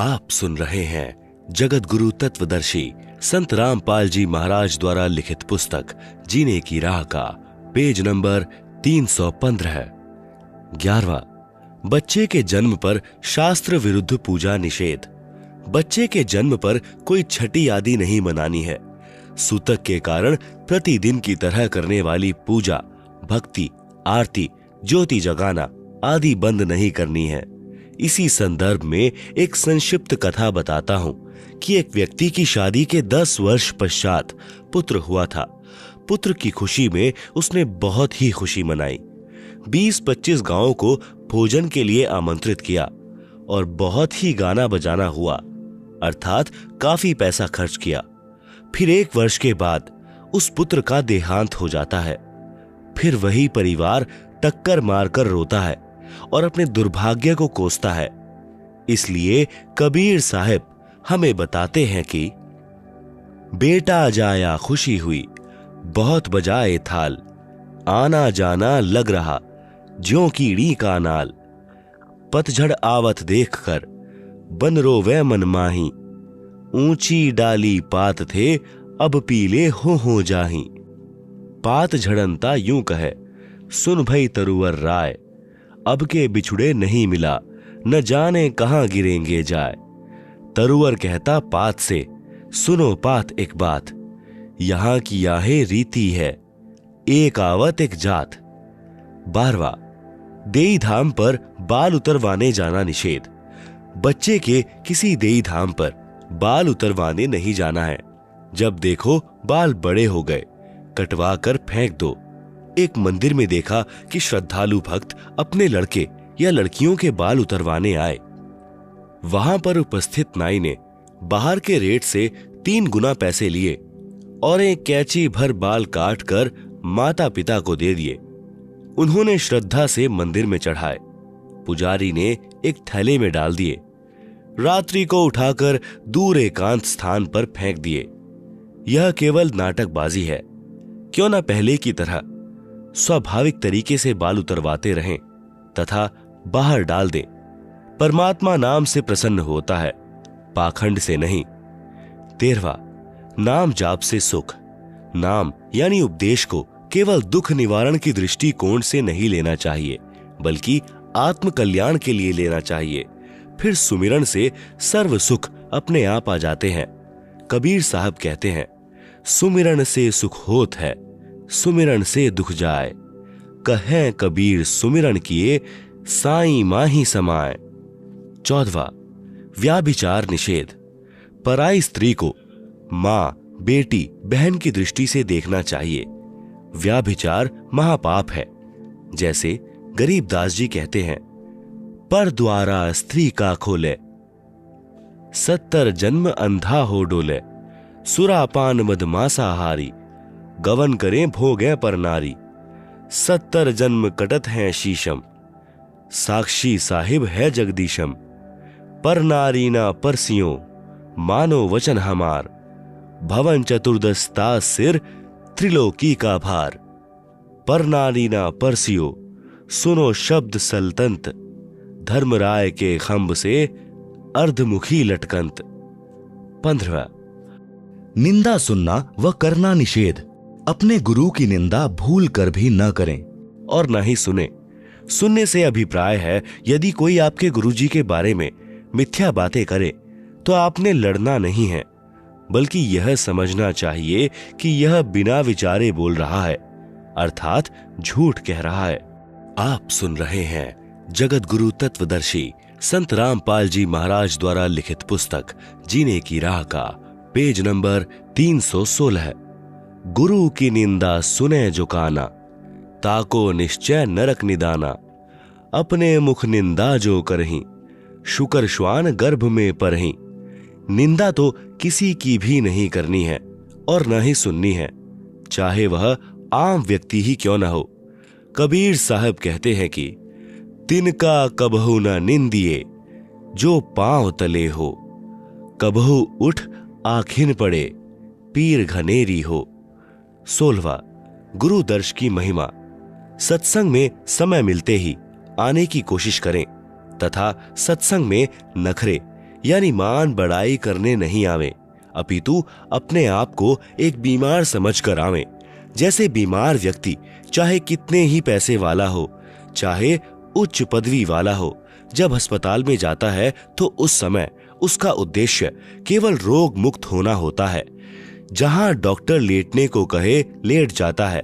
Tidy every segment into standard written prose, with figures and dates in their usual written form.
आप सुन रहे हैं जगत गुरु तत्वदर्शी संत रामपाल जी महाराज द्वारा लिखित पुस्तक जीने की राह का पेज नंबर 315। 11वां, बच्चे के जन्म पर शास्त्र विरुद्ध पूजा निषेध। बच्चे के जन्म पर कोई छठी आदि नहीं मनानी है। सूतक के कारण प्रतिदिन की तरह करने वाली पूजा, भक्ति, आरती, ज्योति जगाना आदि बंद नहीं करनी है। इसी संदर्भ में एक संक्षिप्त कथा बताता हूं कि एक व्यक्ति की शादी के 10 वर्ष पश्चात पुत्र हुआ था। पुत्र की खुशी में उसने बहुत ही खुशी मनाई। 20-25 गांवों को भोजन के लिए आमंत्रित किया और बहुत ही गाना बजाना हुआ, अर्थात काफी पैसा खर्च किया। फिर 1 वर्ष के बाद उस पुत्र का देहांत हो जाता है। फिर वही परिवार टक्कर मारकर रोता है और अपने दुर्भाग्य को कोसता है। इसलिए कबीर साहब हमें बताते हैं कि बेटा जाया खुशी हुई, बहुत बजाए थाल, आना जाना लग रहा ज्यों कीड़ी का नाल। पतझड़ आवत देखकर बन रोवे मन माही, ऊंची डाली पात थे अब पीले हो जाही। पात झड़नता यूं कहे सुन भई तरुवर राय, अब के बिछुड़े नहीं मिला न जाने कहां गिरेंगे जाए। तरुवर कहता पात से, सुनो पात एक बात, यहां की याहे रीति है, एक आवत एक जात। 12वां, देई धाम पर बाल उतरवाने जाना निषेध। बच्चे के किसी देई धाम पर बाल उतरवाने नहीं जाना है। जब देखो बाल बड़े हो गए, कटवा कर फेंक दो। एक मंदिर में देखा कि श्रद्धालु भक्त अपने लड़के या लड़कियों के बाल उतरवाने आए। वहां पर उपस्थित नाई ने बाहर के रेट से 3 गुना पैसे लिए और एक कैंची भर बाल काट कर माता पिता को दे दिए। उन्होंने श्रद्धा से मंदिर में चढ़ाए। पुजारी ने एक थैले में डाल दिए। रात्रि को उठाकर दूर एकांत स्थान पर फेंक दिए। यह केवल नाटकबाजी है। क्यों न पहले की तरह स्वाभाविक तरीके से बाल उतरवाते रहें तथा बाहर डाल दें। परमात्मा नाम से प्रसन्न होता है, पाखंड से नहीं। 13वां, नाम जाप से सुख। नाम यानी उपदेश को केवल दुख निवारण की दृष्टिकोण से नहीं लेना चाहिए, बल्कि आत्म कल्याण के लिए लेना चाहिए। फिर सुमिरन से सर्व सुख अपने आप आ जाते हैं। कबीर साहब कहते हैं, सुमिरन से सुख होत है, सुमिरन से दुख जाए। कहें कबीर सुमिरन किए, साईं माही समाए। 14वां, व्याभिचार निषेध। पराई स्त्री को मां, बेटी, बहन की दृष्टि से देखना चाहिए। व्याभिचार महापाप है। जैसे गरीबदास जी कहते हैं, पर द्वारा स्त्री का खोले, 70 जन्म अंधा हो डोले। सुरापान मदमासाहारी, गवन करें भोगे पर नारी। 70 जन्म कटत हैं शीशम, साक्षी साहिब है जगदीशम। पर नारी ना परसियों, मानो वचन हमार। भवन चतुर्दशता सिर, त्रिलोकी का भार। पर नारी ना परसियों, सुनो शब्द सल्तंत। धर्मराय के खंभ से अर्धमुखी लटकंत। 15वां, निंदा सुनना व करना निषेध। अपने गुरु की निंदा भूल कर भी न करें और न ही सुने। सुनने से अभिप्राय है, यदि कोई आपके गुरुजी के बारे में मिथ्या बातें करे तो आपने लड़ना नहीं है, बल्कि यह समझना चाहिए कि यह बिना विचारे बोल रहा है, अर्थात झूठ कह रहा है। आप सुन रहे हैं जगत गुरु तत्वदर्शी संत रामपाल जी महाराज द्वारा लिखित पुस्तक जीने की राह का पेज नंबर 316। गुरु की निंदा सुने जो काना, ताको निश्चय नरक निदाना। अपने मुख निंदा जो करहीं, शुकर श्वान गर्भ में परहीं। निंदा तो किसी की भी नहीं करनी है और न ही सुननी है, चाहे वह आम व्यक्ति ही क्यों न हो। कबीर साहब कहते हैं कि तिनका कबहु न निंदिए, जो पांव तले हो। कबहु उठ आखिन पड़े, पीर घनेरी हो। 16वां, गुरु दर्श की महिमा। सत्संग में समय मिलते ही आने की कोशिश करें तथा सत्संग में नखरे यानी मान बढ़ाई करने नहीं आवे, अपितु अपने आप को एक बीमार समझकर आवे। जैसे बीमार व्यक्ति चाहे कितने ही पैसे वाला हो, चाहे उच्च पदवी वाला हो, जब अस्पताल में जाता है तो उस समय उसका उद्देश्य केवल रोग मुक्त होना होता है। जहां डॉक्टर लेटने को कहे लेट जाता है,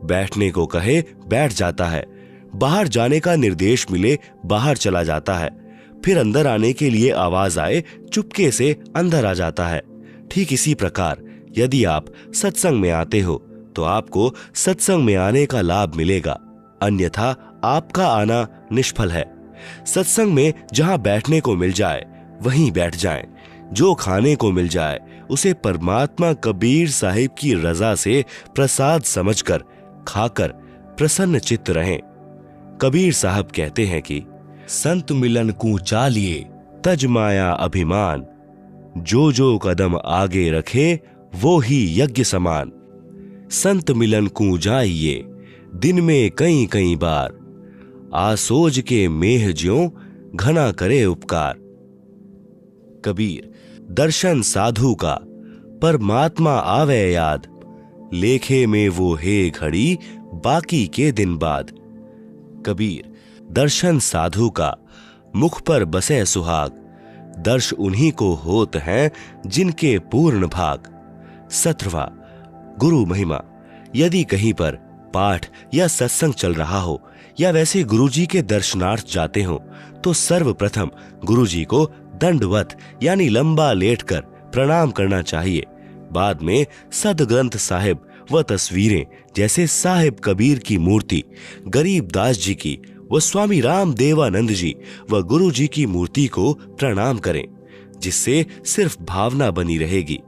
बैठने को कहे बैठ जाता है, बाहर जाने का निर्देश मिले बाहर चला जाता है, फिर अंदर आने के लिए आवाज आए चुपके से अंदर आ जाता है। ठीक इसी प्रकार यदि आप सत्संग में आते हो तो आपको सत्संग में आने का लाभ मिलेगा, अन्यथा आपका आना निष्फल है। सत्संग में जहां बैठने को मिल जाए वहीं बैठ जाएं, जो खाने को मिल जाए उसे परमात्मा कबीर साहिब की रजा से प्रसाद समझकर खाकर प्रसन्न चित्त रहें। कबीर साहब कहते हैं कि संत मिलन को चालिए तज माया अभिमान, जो जो कदम आगे रखे वो ही यज्ञ समान। संत मिलन को जाइए दिन में कई कई बार, आसोज के मेह ज्यों घना करे उपकार। कबीर दर्शन साधु का परमात्मा आवे याद, लेखे में वो है घड़ी बाकी के दिन बाद। कबीर दर्शन साधु का मुख पर बसे सुहाग, दर्श उन्हीं को होत हैं जिनके पूर्ण भाग। 17वां गुरु महिमा। यदि कहीं पर पाठ या सत्संग चल रहा हो या वैसे गुरुजी के दर्शनार्थ जाते हो तो सर्वप्रथम गुरुजी को दंडवत यानी लंबा लेटकर प्रणाम करना चाहिए। बाद में सदग्रंथ साहिब व तस्वीरें जैसे साहिब कबीर की मूर्ति, गरीब दास जी की व स्वामी राम देवानंद जी व गुरु जी की मूर्ति को प्रणाम करें, जिससे सिर्फ भावना बनी रहेगी।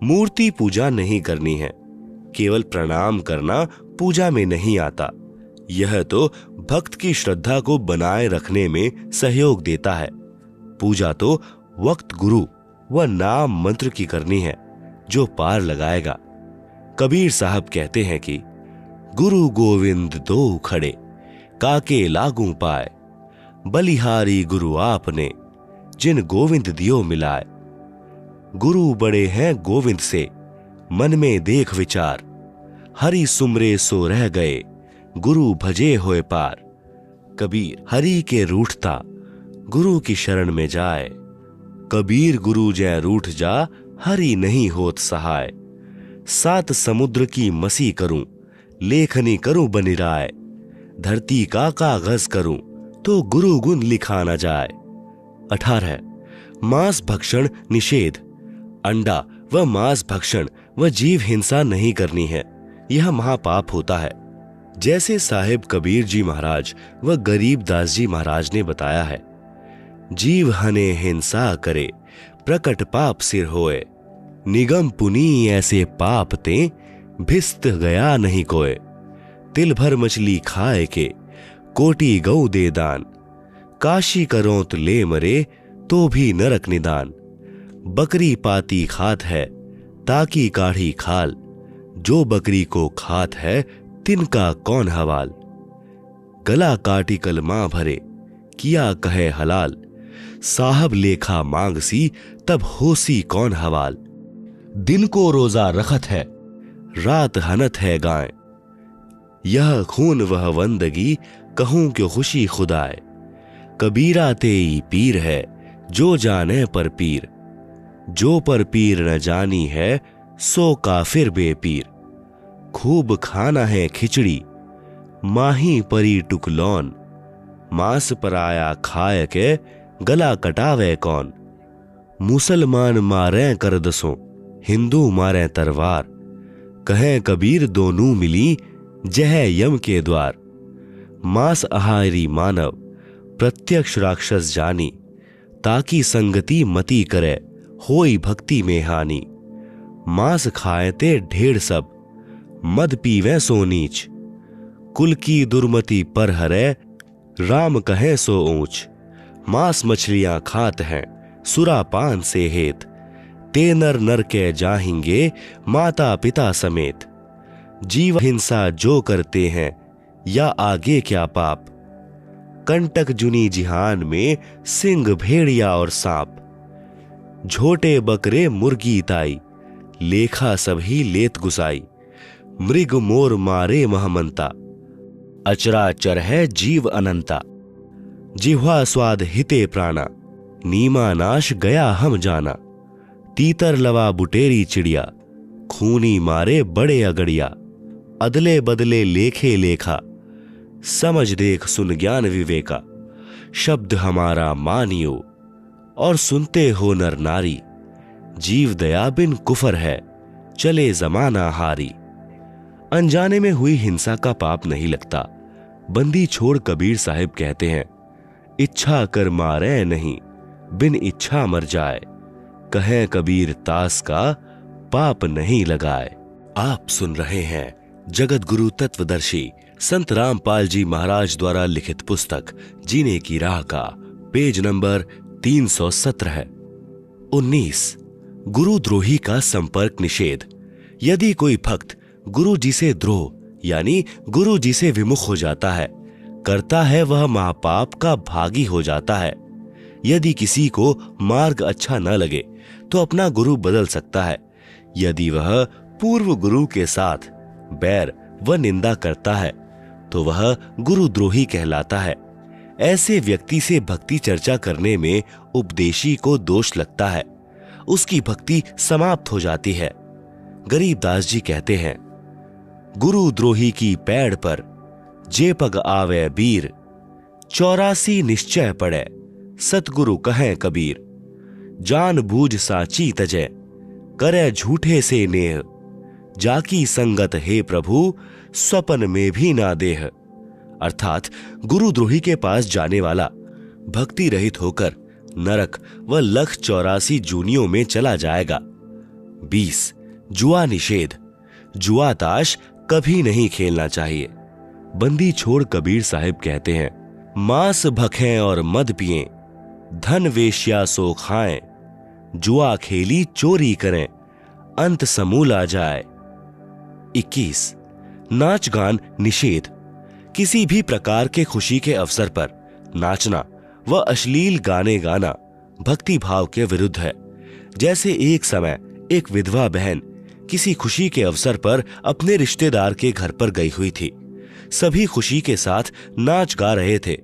मूर्ति पूजा नहीं करनी है, केवल प्रणाम करना पूजा में नहीं आता। यह तो भक्त की श्रद्धा को बनाए रखने में सहयोग देता है। पूजा तो वक्त गुरु व नाम मंत्र की करनी है, जो पार लगाएगा। कबीर साहब कहते हैं कि गुरु गोविंद दो खड़े, काके लागू पाए, बलिहारी गुरु आपने, जिन गोविंद दियो मिलाए। गुरु बड़े हैं गोविंद से, मन में देख विचार, हरि सुमरे सो रह गए, गुरु भजे होए पार। कबीर हरि के रूठता गुरु की शरण में जाए, कबीर गुरु जय रूठ जा, हरि नहीं होत सहाय। 7 समुद्र की मसी करूं, लेखनी करूं बनिराय, धरती का कागज करूं तो गुरु गुण लिखा न जाए। 18 मांस भक्षण निषेध। अंडा व मांस भक्षण व जीव हिंसा नहीं करनी है, यह महापाप होता है। जैसे साहिब कबीर जी महाराज व गरीब दास जी महाराज ने बताया है, जीव हने हिंसा करे प्रकट पाप सिर होए, निगम पुनी ऐसे पाप ते भिस्त गया नहीं कोय। तिल भर मछली खाए के कोटि गौ दे दान, काशी करो तो ले मरे तो भी नरक निदान। बकरी पाती खात है ताकि काढ़ी खाल, जो बकरी को खात है तिनका कौन हवाल। गला काटी कलमा भरे किया कहे हलाल, साहब लेखा मांगसी तब होसी कौन हवाल। दिन को रोजा रखत है रात हनत है गाय, यह खून वह वंदगी कहूं क्यों खुशी खुदाए। कबीरा तेई पीर है जो जाने पर पीर, जो पर पीर न जानी है सो काफिर बेपीर। खूब खाना है खिचड़ी माही परी टुकलौन, मांस पराया खाए के गला कटावे कौन। मुसलमान मारे कर दसों हिंदू मारे तरवार, कहें कबीर दोनों मिली जह यम के द्वार। मांस आहारी मानव प्रत्यक्ष राक्षस जानी, ताकि संगति मति करे होई भक्ति में हानि। मांस खाए ते ढेर सब मद पीवे सो नीच, कुल की दुर्मति पर हरे राम कहे सो ऊंच। मांस मछलियां खात हैं सुरा पान से हेत, ते नर नर के जाहिंगे माता पिता समेत। जीव हिंसा जो करते हैं या आगे क्या पाप, कंटक जुनी जिहान में सिंह भेड़िया और सांप। झोटे बकरे मुर्गी ताई, लेखा सभी लेत गुसाई। मृग मोर मारे महमंता, अचराचर है जीव अनंता। जिह्वा स्वाद हिते प्राणा, नीमा नाश गया हम जाना। तीतर लवा बुटेरी चिड़िया, खूनी मारे बड़े अगड़िया। अदले बदले लेखे लेखा, समझ देख सुन ज्ञान विवेका। शब्द हमारा मानियो, और सुनते हो नर नारी। जीव दया बिन कुफर है, चले जमाना हारी। अनजाने में हुई हिंसा का पाप नहीं लगता। बंदी छोड़ कबीर साहिब कहते हैं, इच्छा कर मारे नहीं, बिन इच्छा मर जाए। कहे कबीर तास का, पाप नहीं लगाए। आप सुन रहे हैं जगत गुरु तत्वदर्शी संत रामपाल जी महाराज द्वारा लिखित पुस्तक जीने की राह का पेज नंबर 317। 19। गुरुद्रोही का संपर्क निषेध। यदि कोई भक्त गुरु जी से द्रोह यानी गुरु जी से विमुख हो जाता है, करता है वह महापाप का भागी हो जाता है। यदि किसी को मार्ग अच्छा न लगे तो अपना गुरु बदल सकता है। यदि वह पूर्व गुरु के साथ बैर व निंदा करता है तो वह गुरुद्रोही कहलाता है। ऐसे व्यक्ति से भक्ति चर्चा करने में उपदेशी को दोष लगता है, उसकी भक्ति समाप्त हो जाती है। गरीबदास जी कहते हैं, गुरुद्रोही की पैड़ पर जे पग आवे बीर। 84 निश्चय पड़े, सतगुरु कहें कबीर। जान बूझ साची तजय, करे झूठे से नेह। जाकी संगत हे प्रभु, स्वपन में भी ना देह। अर्थात गुरुद्रोही के पास जाने वाला भक्ति रहित होकर नरक व लख 84 जूनियों में चला जाएगा। 20। जुआ निषेध। जुआ ताश कभी नहीं खेलना चाहिए। बंदी छोड़ कबीर साहिब कहते हैं, मांस भखें और मद पिएं, धन वेश्या सो खाएं। जुआ खेली चोरी करें, अंत समूल आ जाए। 21। नाच गान निषेध। किसी भी प्रकार के खुशी के अवसर पर नाचना व अश्लील गाने गाना भक्ति भाव के विरुद्ध है। जैसे एक समय एक विधवा बहन किसी खुशी के अवसर पर अपने रिश्तेदार के घर पर गई हुई थी। सभी खुशी के साथ नाच गा रहे थे,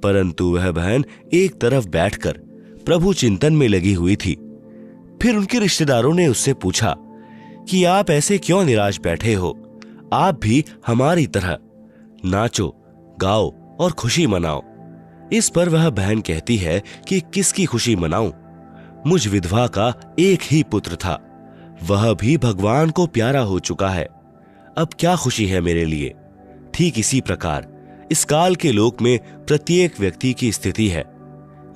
परंतु वह बहन एक तरफ बैठकर प्रभु चिंतन में लगी हुई थी। फिर उनके रिश्तेदारों ने उससे पूछा कि आप ऐसे क्यों निराश बैठे हो? आप भी हमारी तरह नाचो, गाओ और खुशी मनाओ। इस पर वह बहन कहती है कि किसकी खुशी मनाऊं? मुझ विधवा का एक ही पुत्र था, वह भी भगवान को प्यारा हो चुका है। अब क्या खुशी है मेरे लिए? ठीक इसी प्रकार इस काल के लोक में प्रत्येक व्यक्ति की स्थिति है।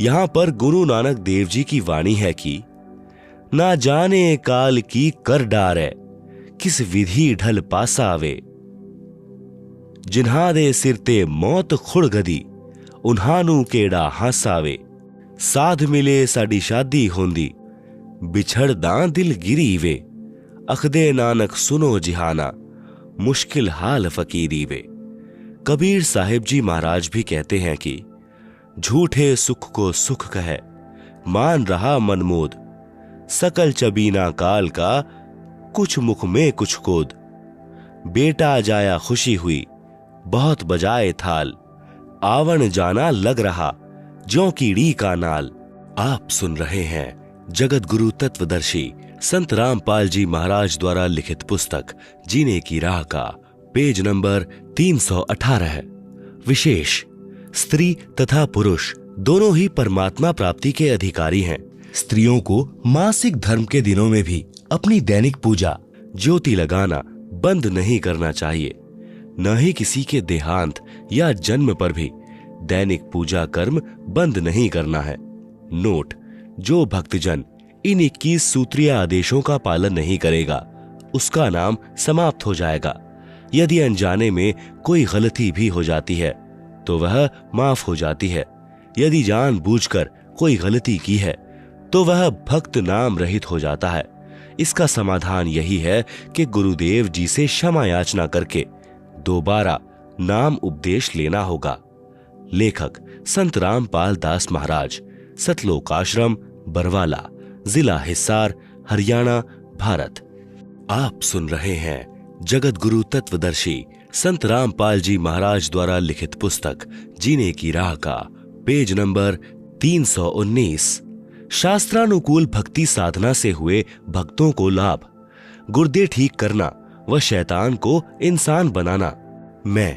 यहां पर गुरु नानक देव जी की वाणी है कि ना जाने काल की कर डारे, किस विधि ढल पासा आवे। जिन्हा दे सिरते मौत खुड़ गदी, उन्हानू केड़ा हासावे। साध मिले साडी शादी होंदी, बिछड़ दां दिल गिरी वे। अखदे नानक सुनो जिहाना, मुश्किल हाल फकीरी वे। कबीर साहिब जी महाराज भी कहते हैं कि झूठे सुख को सुख कहे, मान रहा मनमोद। सकल चबीना काल का, कुछ मुख में कुछ कोद। बेटा जाया खुशी हुई, बहुत बजाए थाल। आवन जाना लग रहा, ज्यों कीड़ी का नाल। आप सुन रहे हैं जगत गुरु तत्वदर्शी संत रामपाल जी महाराज द्वारा लिखित पुस्तक जीने की राह का पेज नंबर 318। विशेष। स्त्री तथा पुरुष दोनों ही परमात्मा प्राप्ति के अधिकारी हैं। स्त्रियों को मासिक धर्म के दिनों में भी अपनी दैनिक पूजा ज्योति लगाना बंद नहीं करना चाहिए। न ही किसी के देहांत या जन्म पर भी दैनिक पूजा कर्म बंद नहीं करना है। नोट: जो भक्तजन इन 21 सूत्रीय आदेशों का पालन नहीं करेगा उसका नाम समाप्त हो जाएगा। यदि अनजाने में कोई गलती भी हो जाती है तो वह माफ हो जाती है। यदि जानबूझकर कोई गलती की है तो वह भक्त नाम रहित हो जाता है। इसका समाधान यही है कि गुरुदेव जी से क्षमा याचना करके दोबारा नाम उपदेश लेना होगा। लेखक संत रामपाल दास महाराज, सतलोक आश्रम, बरवाला, जिला हिसार, हरियाणा, भारत। आप सुन रहे हैं जगत गुरु तत्वदर्शी संत रामपाल जी महाराज द्वारा लिखित पुस्तक जीने की राह का पेज नंबर 319। शास्त्रानुकूल भक्ति साधना से हुए भक्तों को लाभ, गुर्दे ठीक करना व शैतान को इंसान बनाना। मैं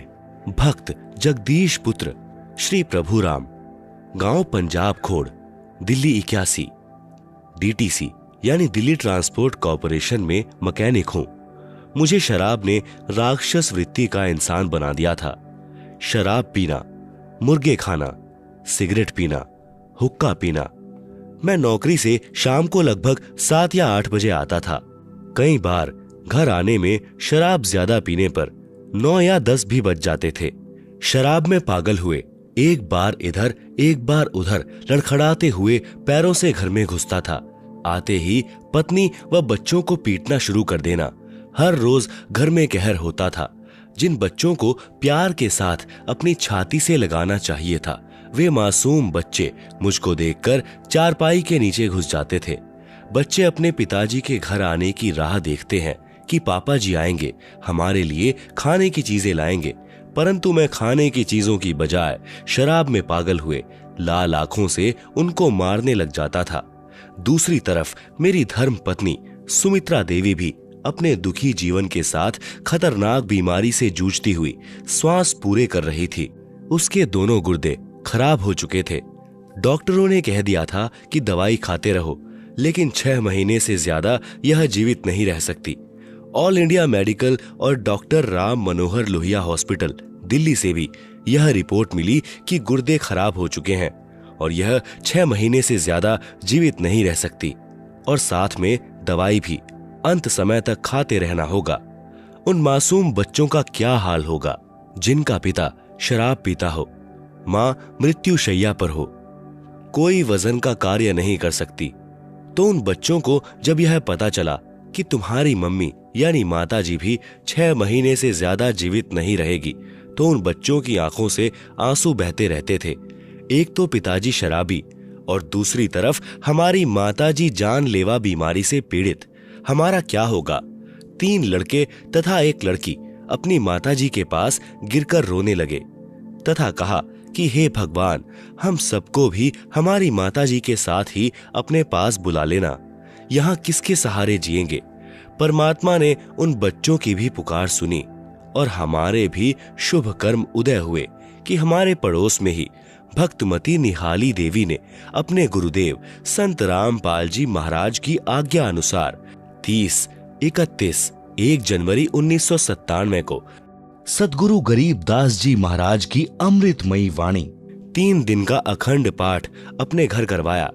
भक्त जगदीश पुत्र श्री प्रभुराम, गांव पंजाब खोड़, दिल्ली 81, डीटीसी यानी दिल्ली ट्रांसपोर्ट कॉरपोरेशन में मैकेनिक हूं। मुझे शराब ने राक्षस वृत्ति का इंसान बना दिया था। शराब पीना, मुर्गे खाना, सिगरेट पीना, हुक्का पीना। मैं नौकरी से शाम को लगभग 7 या 8 बजे आता था। कई बार घर आने में शराब ज्यादा पीने पर 9 या 10 भी बज जाते थे। शराब में पागल हुए एक बार इधर एक बार उधर लड़खड़ाते हुए पैरों से घर में घुसता था। आते ही पत्नी व बच्चों को पीटना शुरू कर देना। हर रोज घर में कहर होता था। जिन बच्चों को प्यार के साथ अपनी छाती से लगाना चाहिए था, वे मासूम बच्चे मुझको देखकर चारपाई के नीचे घुस जाते थे। बच्चे अपने पिताजी के घर आने की राह देखते हैं कि पापा जी आएंगे, हमारे लिए खाने की चीजें लाएंगे, परंतु मैं खाने की चीजों की बजाय शराब में पागल हुए लाल आंखों से उनको मारने लग जाता था। दूसरी तरफ मेरी धर्म पत्नी सुमित्रा देवी भी अपने दुखी जीवन के साथ खतरनाक बीमारी से जूझती हुई श्वास पूरे कर रही थी। उसके दोनों गुर्दे खराब हो चुके थे। डॉक्टरों ने कह दिया था कि दवाई खाते रहो, लेकिन 6 महीने से ज्यादा यह जीवित नहीं रह सकती। ऑल इंडिया मेडिकल और डॉक्टर राम मनोहर लोहिया हॉस्पिटल दिल्ली से भी यह रिपोर्ट मिली कि गुर्दे खराब हो चुके हैं और यह 6 महीने से ज्यादा जीवित नहीं रह सकती, और साथ में दवाई भी अंत समय तक खाते रहना होगा। उन मासूम बच्चों का क्या हाल होगा जिनका पिता शराब पीता हो, मां मृत्युशैया पर हो, कोई वजन का कार्य नहीं कर सकती। तो उन बच्चों को जब यह पता चला कि तुम्हारी मम्मी यानी माताजी भी 6 महीने से ज्यादा जीवित नहीं रहेगी, तो उन बच्चों की आंखों से आंसू बहते रहते थे। एक तो पिताजी शराबी और दूसरी तरफ हमारी माताजी जानलेवा बीमारी से पीड़ित। हमारा क्या होगा? 3 लड़के तथा 1 लड़की अपनी माताजी के पास गिरकर रोने लगे तथा कहा कि हे भगवान, हम सबको भी हमारी माताजी के साथ ही अपने पास बुला लेना। यहाँ किसके सहारे जिएंगे? परमात्मा ने उन बच्चों की भी पुकार सुनी और हमारे भी शुभ कर्म उदय हुए कि हमारे पड़ोस में ही भक्तमती निहाली देवी ने अपने गुरुदेव संत रामपाल जी महाराज की आज्ञा अनुसार 30, 31, 1 जनवरी 1997 को सद्गुरु गरीबदास जी महाराज की अमृतमयी वाणी 3 दिन का अखंड पाठ अपने घर करवाया,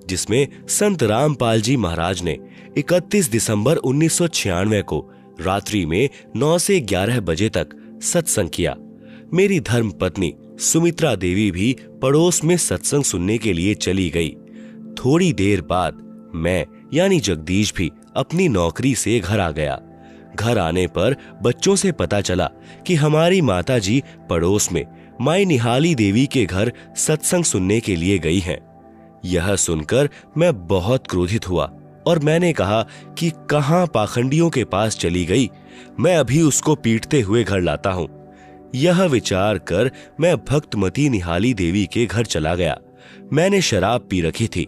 जिसमें संत रामपाल जी महाराज ने 31 दिसंबर 1996 को रात्रि में 9 से 11 बजे तक सत्संग किया। मेरी धर्म पत्नी सुमित्रा देवी भी पड़ोस में सत्संग सुनने के लिए चली गई। थोड़ी देर बाद मैं यानी जगदीश भी अपनी नौकरी से घर आ गया। घर आने पर बच्चों से पता चला कि हमारी माताजी पड़ोस में माई निहाली देवी के घर सत्संग सुनने के लिए गई हैं। यह सुनकर मैं बहुत क्रोधित हुआ और मैंने कहा कि कहां पाखंडियों के पास चली गई, मैं अभी उसको पीटते हुए घर लाता हूं। यह विचार कर मैं भक्तमती निहाली देवी के घर चला गया। मैंने शराब पी रखी थी।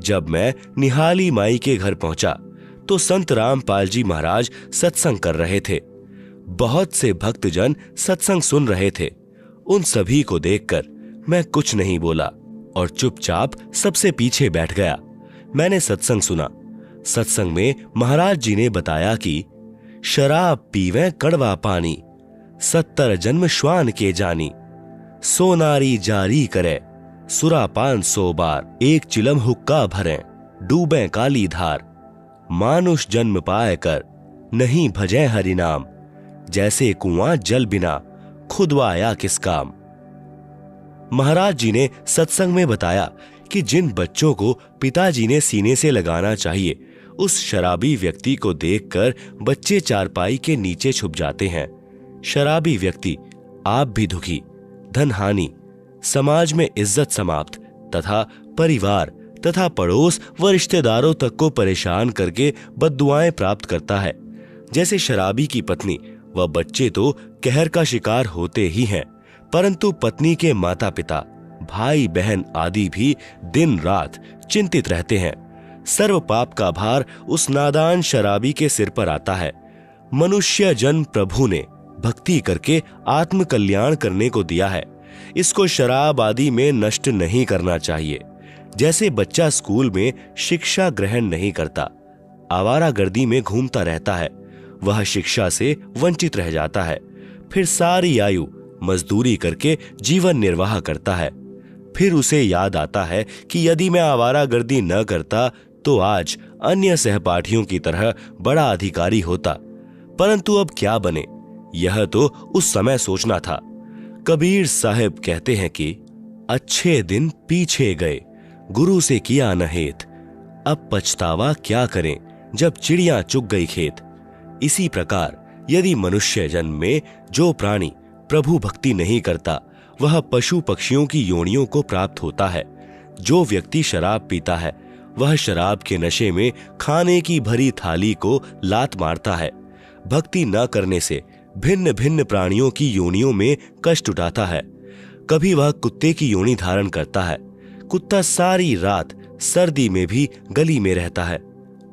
जब मैं निहाली माई के घर पहुंचा तो संत रामपाल जी महाराज सत्संग कर रहे थे। बहुत से भक्तजन सत्संग सुन रहे थे। उन सभी को देखकर मैं कुछ नहीं बोला और चुपचाप सबसे पीछे बैठ गया। मैंने सत्संग सुना। सत्संग में महाराज जी ने बताया कि शराब पीवें कड़वा पानी, 70 जन्म श्वान के जानी, सोनारी जारी करे, सुरापान 100 बार, 1 चिलम हुक्का भरें, डूबे काली धार, मानुष जन्म पाए कर नहीं भजें हरि नाम, जैसे कुआं जल बिना खुदवाया किस काम। महाराज जी ने सत्संग में बताया कि जिन बच्चों को पिताजी ने सीने से लगाना चाहिए, उस शराबी व्यक्ति को देखकर बच्चे चारपाई के नीचे छुप जाते हैं। शराबी व्यक्ति आप भी दुखी, धन हानि, समाज में इज्जत समाप्त तथा परिवार तथा पड़ोस व रिश्तेदारों तक को परेशान करके बद्दुआएं प्राप्त करता है। जैसे शराबी की पत्नी व बच्चे तो कहर का शिकार होते ही हैं, परंतु पत्नी के माता पिता, भाई बहन आदि भी दिन रात चिंतित रहते हैं। सर्व पाप का भार उस नादान शराबी के सिर पर आता है। मनुष्य जन्म प्रभु ने भक्ति करके आत्म कल्याण करने को दिया है। इसको शराब आदि में नष्ट नहीं करना चाहिए। जैसे बच्चा स्कूल में शिक्षा ग्रहण नहीं करता, आवारागर्दी में घूमता रहता है, वह शिक्षा से वंचित रह जाता है। फिर सारी आयु मजदूरी करके जीवन निर्वाह करता है। फिर उसे याद आता है कि यदि मैं आवारागर्दी न करता तो आज अन्य सहपाठियों की तरह बड़ा अधिकारी होता, परंतु अब क्या बने, यह तो उस समय सोचना था। कबीर साहब कहते हैं कि अच्छे दिन पीछे गए, गुरु से किया न हेत, अब पछतावा क्या करें जब चिड़ियां चुग गई खेत। इसी प्रकार यदि मनुष्य जन्म में जो प्राणी प्रभु भक्ति नहीं करता, वह पशु पक्षियों की योनियों को प्राप्त होता है। जो व्यक्ति शराब पीता है, वह शराब के नशे में खाने की भरी थाली को लात मारता है। भक्ति न करने से भिन्न भिन्न प्राणियों की योनियों में कष्ट उठाता है। कभी वह कुत्ते की योनि धारण करता है। कुत्ता सारी रात सर्दी में भी गली में रहता है,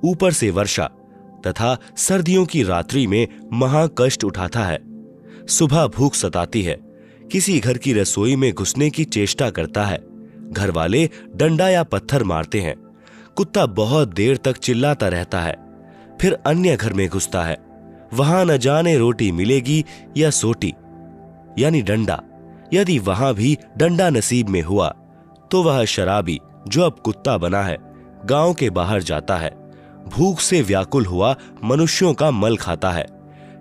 ऊपर से वर्षा तथा सर्दियों की रात्रि में महा कष्ट उठाता है। सुबह भूख सताती है, किसी घर की रसोई में घुसने की चेष्टा करता है। घर वाले डंडा या पत्थर मारते हैं। कुत्ता बहुत देर तक चिल्लाता रहता है, फिर अन्य घर में घुसता है। वहां न जाने रोटी मिलेगी या सोटी यानी डंडा। यदि वहां भी डंडा नसीब में हुआ तो वह शराबी, जो अब कुत्ता बना है, गांव के बाहर जाता है। भूख से व्याकुल हुआ मनुष्यों का मल खाता है।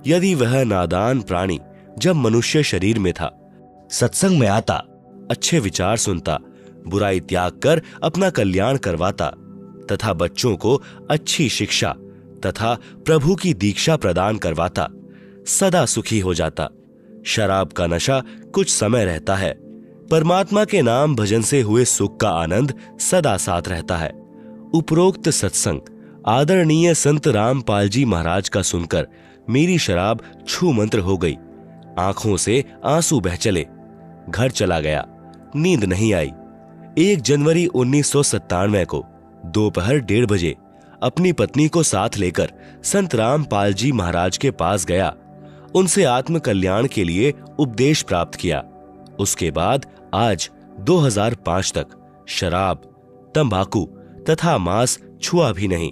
यदि वह नादान प्राणी जब मनुष्य शरीर में था, सत्संग में आता, अच्छे विचार सुनता, बुराई त्याग कर अपना कल्याण करवाता तथा बच्चों को अच्छी शिक्षा तथा प्रभु की दीक्षा प्रदान करवाता, सदा सुखी हो जाता। शराब का नशा कुछ समय रहता है, परमात्मा के नाम भजन से हुए सुख का आनंद सदा साथ रहता है। उपरोक्त सत्संग आदरणीय संत रामपाल जी महाराज का सुनकर मेरी शराब छू मंत्र हो गई। आंखों से आंसू बह चले। घर चला गया, नींद नहीं आई। 1 जनवरी 1997 को दोपहर 1:30 बजे अपनी पत्नी को साथ लेकर संत रामपाल जी महाराज के पास गया। उनसे आत्म कल्याण के लिए उपदेश प्राप्त किया। उसके बाद आज 2005 तक शराब, तंबाकू तथा मांस छुआ भी नहीं।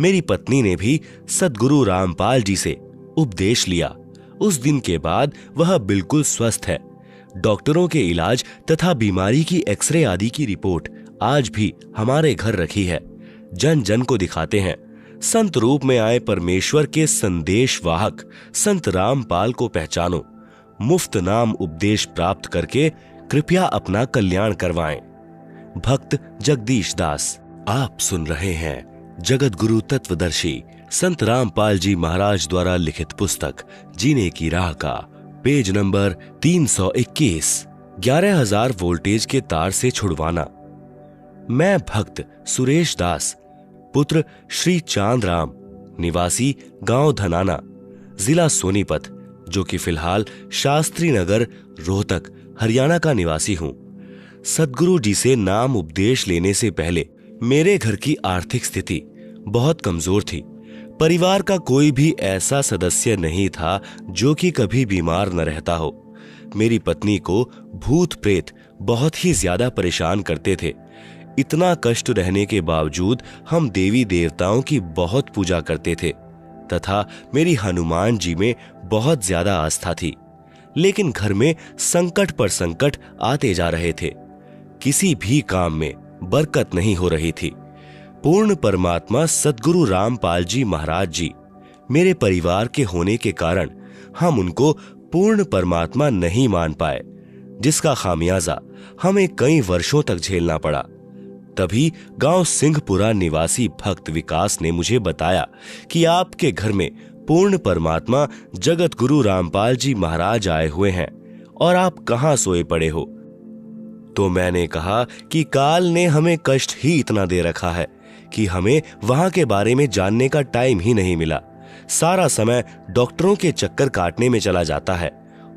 मेरी पत्नी ने भी सद्गुरु रामपाल जी से उपदेश लिया। उस दिन के बाद वह बिल्कुल स्वस्थ है। डॉक्टरों के इलाज तथा बीमारी की एक्सरे आदि की रिपोर्ट आज भी हमारे घर रखी है। जन जन को दिखाते हैं। संत रूप में आए परमेश्वर के संदेश वाहक संत रामपाल को पहचानो। मुफ्त नाम उपदेश प्राप्त करके कृपया अपना कल्याण करवाएं। भक्त जगदीश दास। आप सुन रहे हैं जगत गुरु तत्वदर्शी संत रामपाल जी महाराज द्वारा लिखित पुस्तक जीने की राह का पेज नंबर 321, 11,000 वोल्टेज के तार से छुड़वाना। मैं भक्त सुरेश दास, पुत्र श्री चांद राम, निवासी गांव धनाना, जिला सोनीपत, जो कि फिलहाल शास्त्री नगर, रोहतक, हरियाणा का निवासी हूं। सद्गुरु जी से नाम उपदेश लेने से पहले मेरे घर की आर्थिक स्थिति बहुत कमजोर थी। परिवार का कोई भी ऐसा सदस्य नहीं था जो कि कभी बीमार न रहता हो। मेरी पत्नी को भूत प्रेत बहुत ही ज्यादा परेशान करते थे। इतना कष्ट रहने के बावजूद हम देवी देवताओं की बहुत पूजा करते थे तथा मेरी हनुमान जी में बहुत ज्यादा आस्था थी। लेकिन घर में संकट पर संकट आते जा रहे थे। किसी भी काम में बरकत नहीं हो रही थी। पूर्ण परमात्मा सद्गुरु रामपाल जी महाराज जी मेरे परिवार के होने के कारण हम उनको पूर्ण परमात्मा नहीं मान पाए, जिसका खामियाजा हमें कई वर्षों तक झेलना पड़ा। तभी गांव सिंहपुरा निवासी भक्त विकास ने मुझे बताया कि आपके घर में पूर्ण परमात्मा जगत गुरु रामपाल जी महाराज आए हुए हैं और आप कहां सोए पड़े हो। तो मैंने कहा कि काल ने हमें कष्ट ही इतना दे रखा है कि हमें वहां के बारे में जानने का टाइम ही नहीं मिला। सारा समय डॉक्टरों के चक्कर काटने में चला जाता है,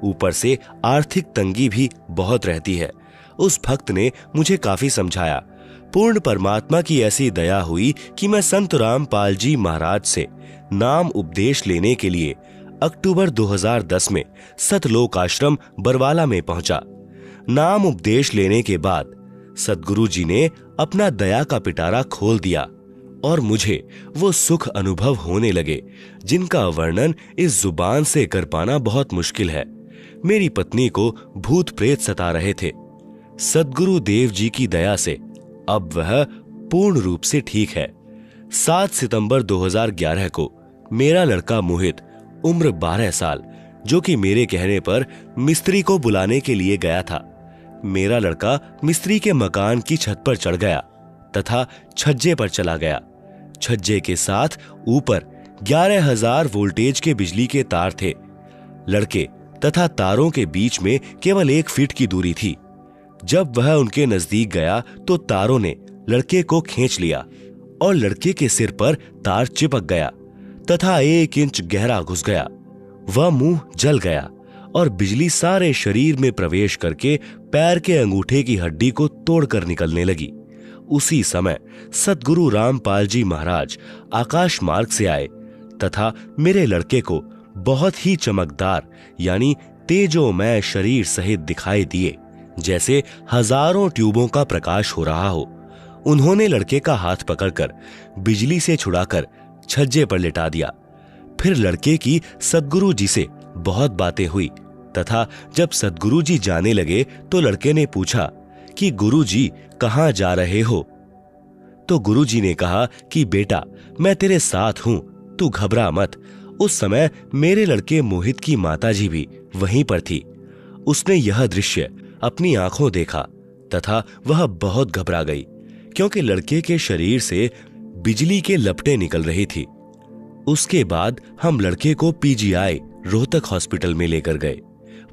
ऊपर से आर्थिक तंगी भी बहुत रहती है। उस भक्त ने मुझे काफी समझाया। पूर्ण परमात्मा की ऐसी दया हुई कि मैं संत रामपाल जी महाराज से नाम उपदेश लेने के लिए अक्टूबर 2010 में सतलोक आश्रम बरवाला में पहुंचा। नाम उपदेश लेने के बाद सद्गुरु जी ने अपना दया का पिटारा खोल दिया और मुझे वो सुख अनुभव होने लगे जिनका वर्णन इस जुबान से कर पाना बहुत मुश्किल है। मेरी पत्नी को भूत प्रेत सता रहे थे। सद्गुरु देव जी की दया से अब वह पूर्ण रूप से ठीक है। 7 सितंबर 2011 को मेरा लड़का मोहित उम्र 12 साल, जो कि मेरे कहने पर मिस्त्री को बुलाने के लिए गया था, मेरा लड़का मिस्त्री के मकान की छत पर चढ़ गया तथा छज्जे पर चला गया। छज्जे के साथ ऊपर 11,000 वोल्टेज के बिजली के तार थे। लड़के तथा तारों के बीच में केवल 1 फीट की दूरी थी। जब वह उनके नजदीक गया तो तारों ने लड़के को खींच लिया और लड़के के सिर पर तार चिपक गया तथा 1 इंच गहरा घुस गया। वह मुंह जल गया और बिजली सारे शरीर में प्रवेश करके पैर के अंगूठे की हड्डी को तोड़कर निकलने लगी। उसी समय सद्गुरु रामपाल जी महाराज आकाश मार्ग से आए तथा मेरे लड़के को बहुत ही चमकदार यानी तेजोमय शरीर सहित दिखाई दिए, जैसे हजारों ट्यूबों का प्रकाश हो रहा हो। उन्होंने लड़के का हाथ पकड़कर बिजली से छुड़ाकर छज्जे पर लिटा दिया। फिर लड़के की सद्गुरु जी से बहुत बातें हुई तथा जब सद्गुरु जी जाने लगे तो लड़के ने पूछा कि गुरु जी कहां जा रहे हो? तो गुरु जी ने कहा कि बेटा मैं तेरे साथ हूं, तू घबरा मत। उस समय मेरे लड़के मोहित की माताजी भी वहीं पर थी। उसने यह दृश्य अपनी आंखों देखा तथा वह बहुत घबरा गई क्योंकि लड़के के शरीर से बिजली के लपटें निकल रही थी। उसके बाद हम लड़के को पीजीआई रोहतक हॉस्पिटल में लेकर गए।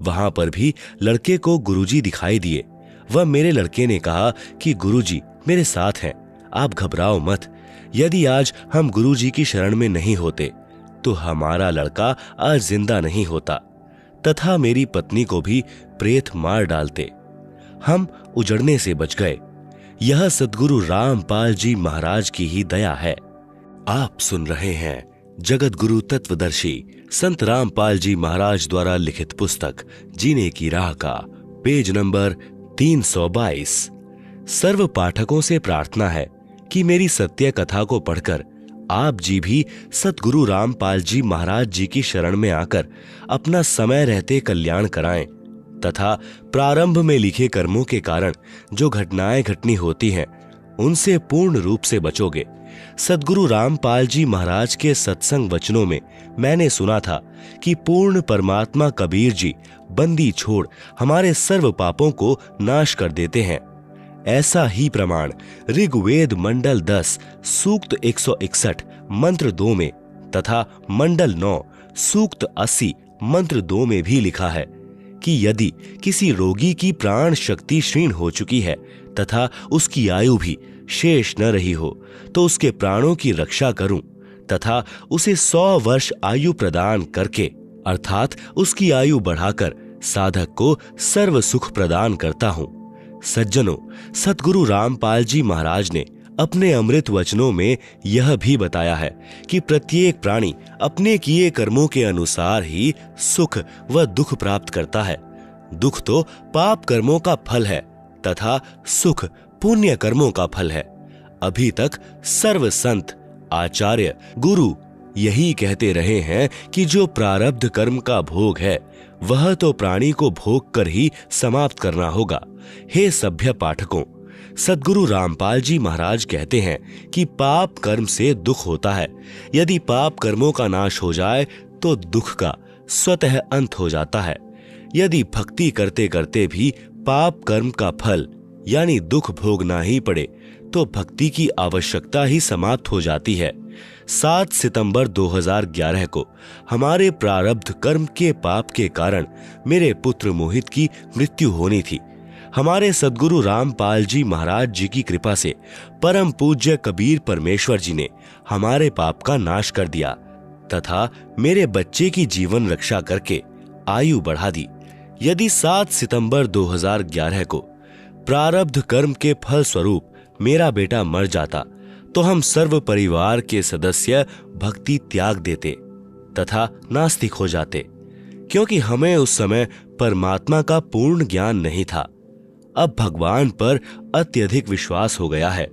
वहां पर भी लड़के को गुरुजी दिखाई दिए। वह मेरे लड़के ने कहा कि गुरुजी मेरे साथ हैं, आप घबराओ मत। यदि आज हम गुरुजी की शरण में नहीं होते तो हमारा लड़का आज जिंदा नहीं होता तथा मेरी पत्नी को भी प्रेत मार डालते। हम उजड़ने से बच गए। यह सद्गुरु रामपाल जी महाराज की ही दया है। आप सुन रहे हैं जगत गुरु तत्वदर्शी संत रामपाल जी महाराज द्वारा लिखित पुस्तक जीने की राह का पेज नंबर 322। सर्व पाठकों से प्रार्थना है कि मेरी सत्य कथा को पढ़कर आप जी भी सतगुरु रामपाल जी महाराज जी की शरण में आकर अपना समय रहते कल्याण कराएं तथा प्रारंभ में लिखे कर्मों के कारण जो घटनाएं घटनी होती हैं उनसे पूर्ण रूप से बचोगे। सद्गुरु रामपाल जी महाराज के सत्संग वचनों में मैंने सुना था कि पूर्ण परमात्मा कबीर जी बंदी छोड़ हमारे सर्व पापों को नाश कर देते हैं। ऐसा ही प्रमाण ऋग्वेद मंडल 10 सूक्त 161 मंत्र 2 में तथा मंडल 9 सूक्त 80 मंत्र 2 में भी लिखा है कि यदि किसी रोगी की प्राण शक्ति क्षीण हो चुकी है तथा उसकी आयु भी शेष न रही हो तो उसके प्राणों की रक्षा करूं तथा उसे 100 वर्ष आयु प्रदान करके अर्थात उसकी आयु बढ़ाकर साधक को सर्व सुख प्रदान करता हूं। सज्जनों, सतगुरु रामपाल जी महाराज ने अपने अमृत वचनों में यह भी बताया है कि प्रत्येक प्राणी अपने किए कर्मों के अनुसार ही सुख व दुख प्राप्त करता है। दुख तो पाप कर्मों का फल है तथा सुख पुण्य कर्मों का फल है। अभी तक सर्व संत, आचार्य, गुरु यही कहते रहे हैं कि जो प्रारब्ध कर्म का भोग है वह तो प्राणी को भोग कर ही समाप्त करना होगा। हे सभ्य पाठकों, सद्गुरु रामपाल जी महाराज कहते हैं कि पाप कर्म से दुख होता है। यदि पाप कर्मों का नाश हो जाए तो दुख का स्वतः अंत हो जाता है। यदि भक्ति करते करते भी पाप कर्म का फल यानी दुख भोगना ही पड़े तो भक्ति की आवश्यकता ही समाप्त हो जाती है। 7 सितंबर 2011 को हमारे प्रारब्ध कर्म के पाप के कारण मेरे पुत्र मोहित की मृत्यु होनी थी। हमारे सद्गुरु रामपाल जी महाराज जी की कृपा से परम पूज्य कबीर परमेश्वर जी ने हमारे पाप का नाश कर दिया तथा मेरे बच्चे की जीवन रक्षा करके आयु बढ़ा दी। यदि 7 सितंबर 2011 को प्रारब्ध कर्म के फल स्वरूप मेरा बेटा मर जाता तो हम सर्व परिवार के सदस्य भक्ति त्याग देते तथा नास्तिक हो जाते, क्योंकि हमें उस समय परमात्मा का पूर्ण ज्ञान नहीं था। अब भगवान पर अत्यधिक विश्वास हो गया है।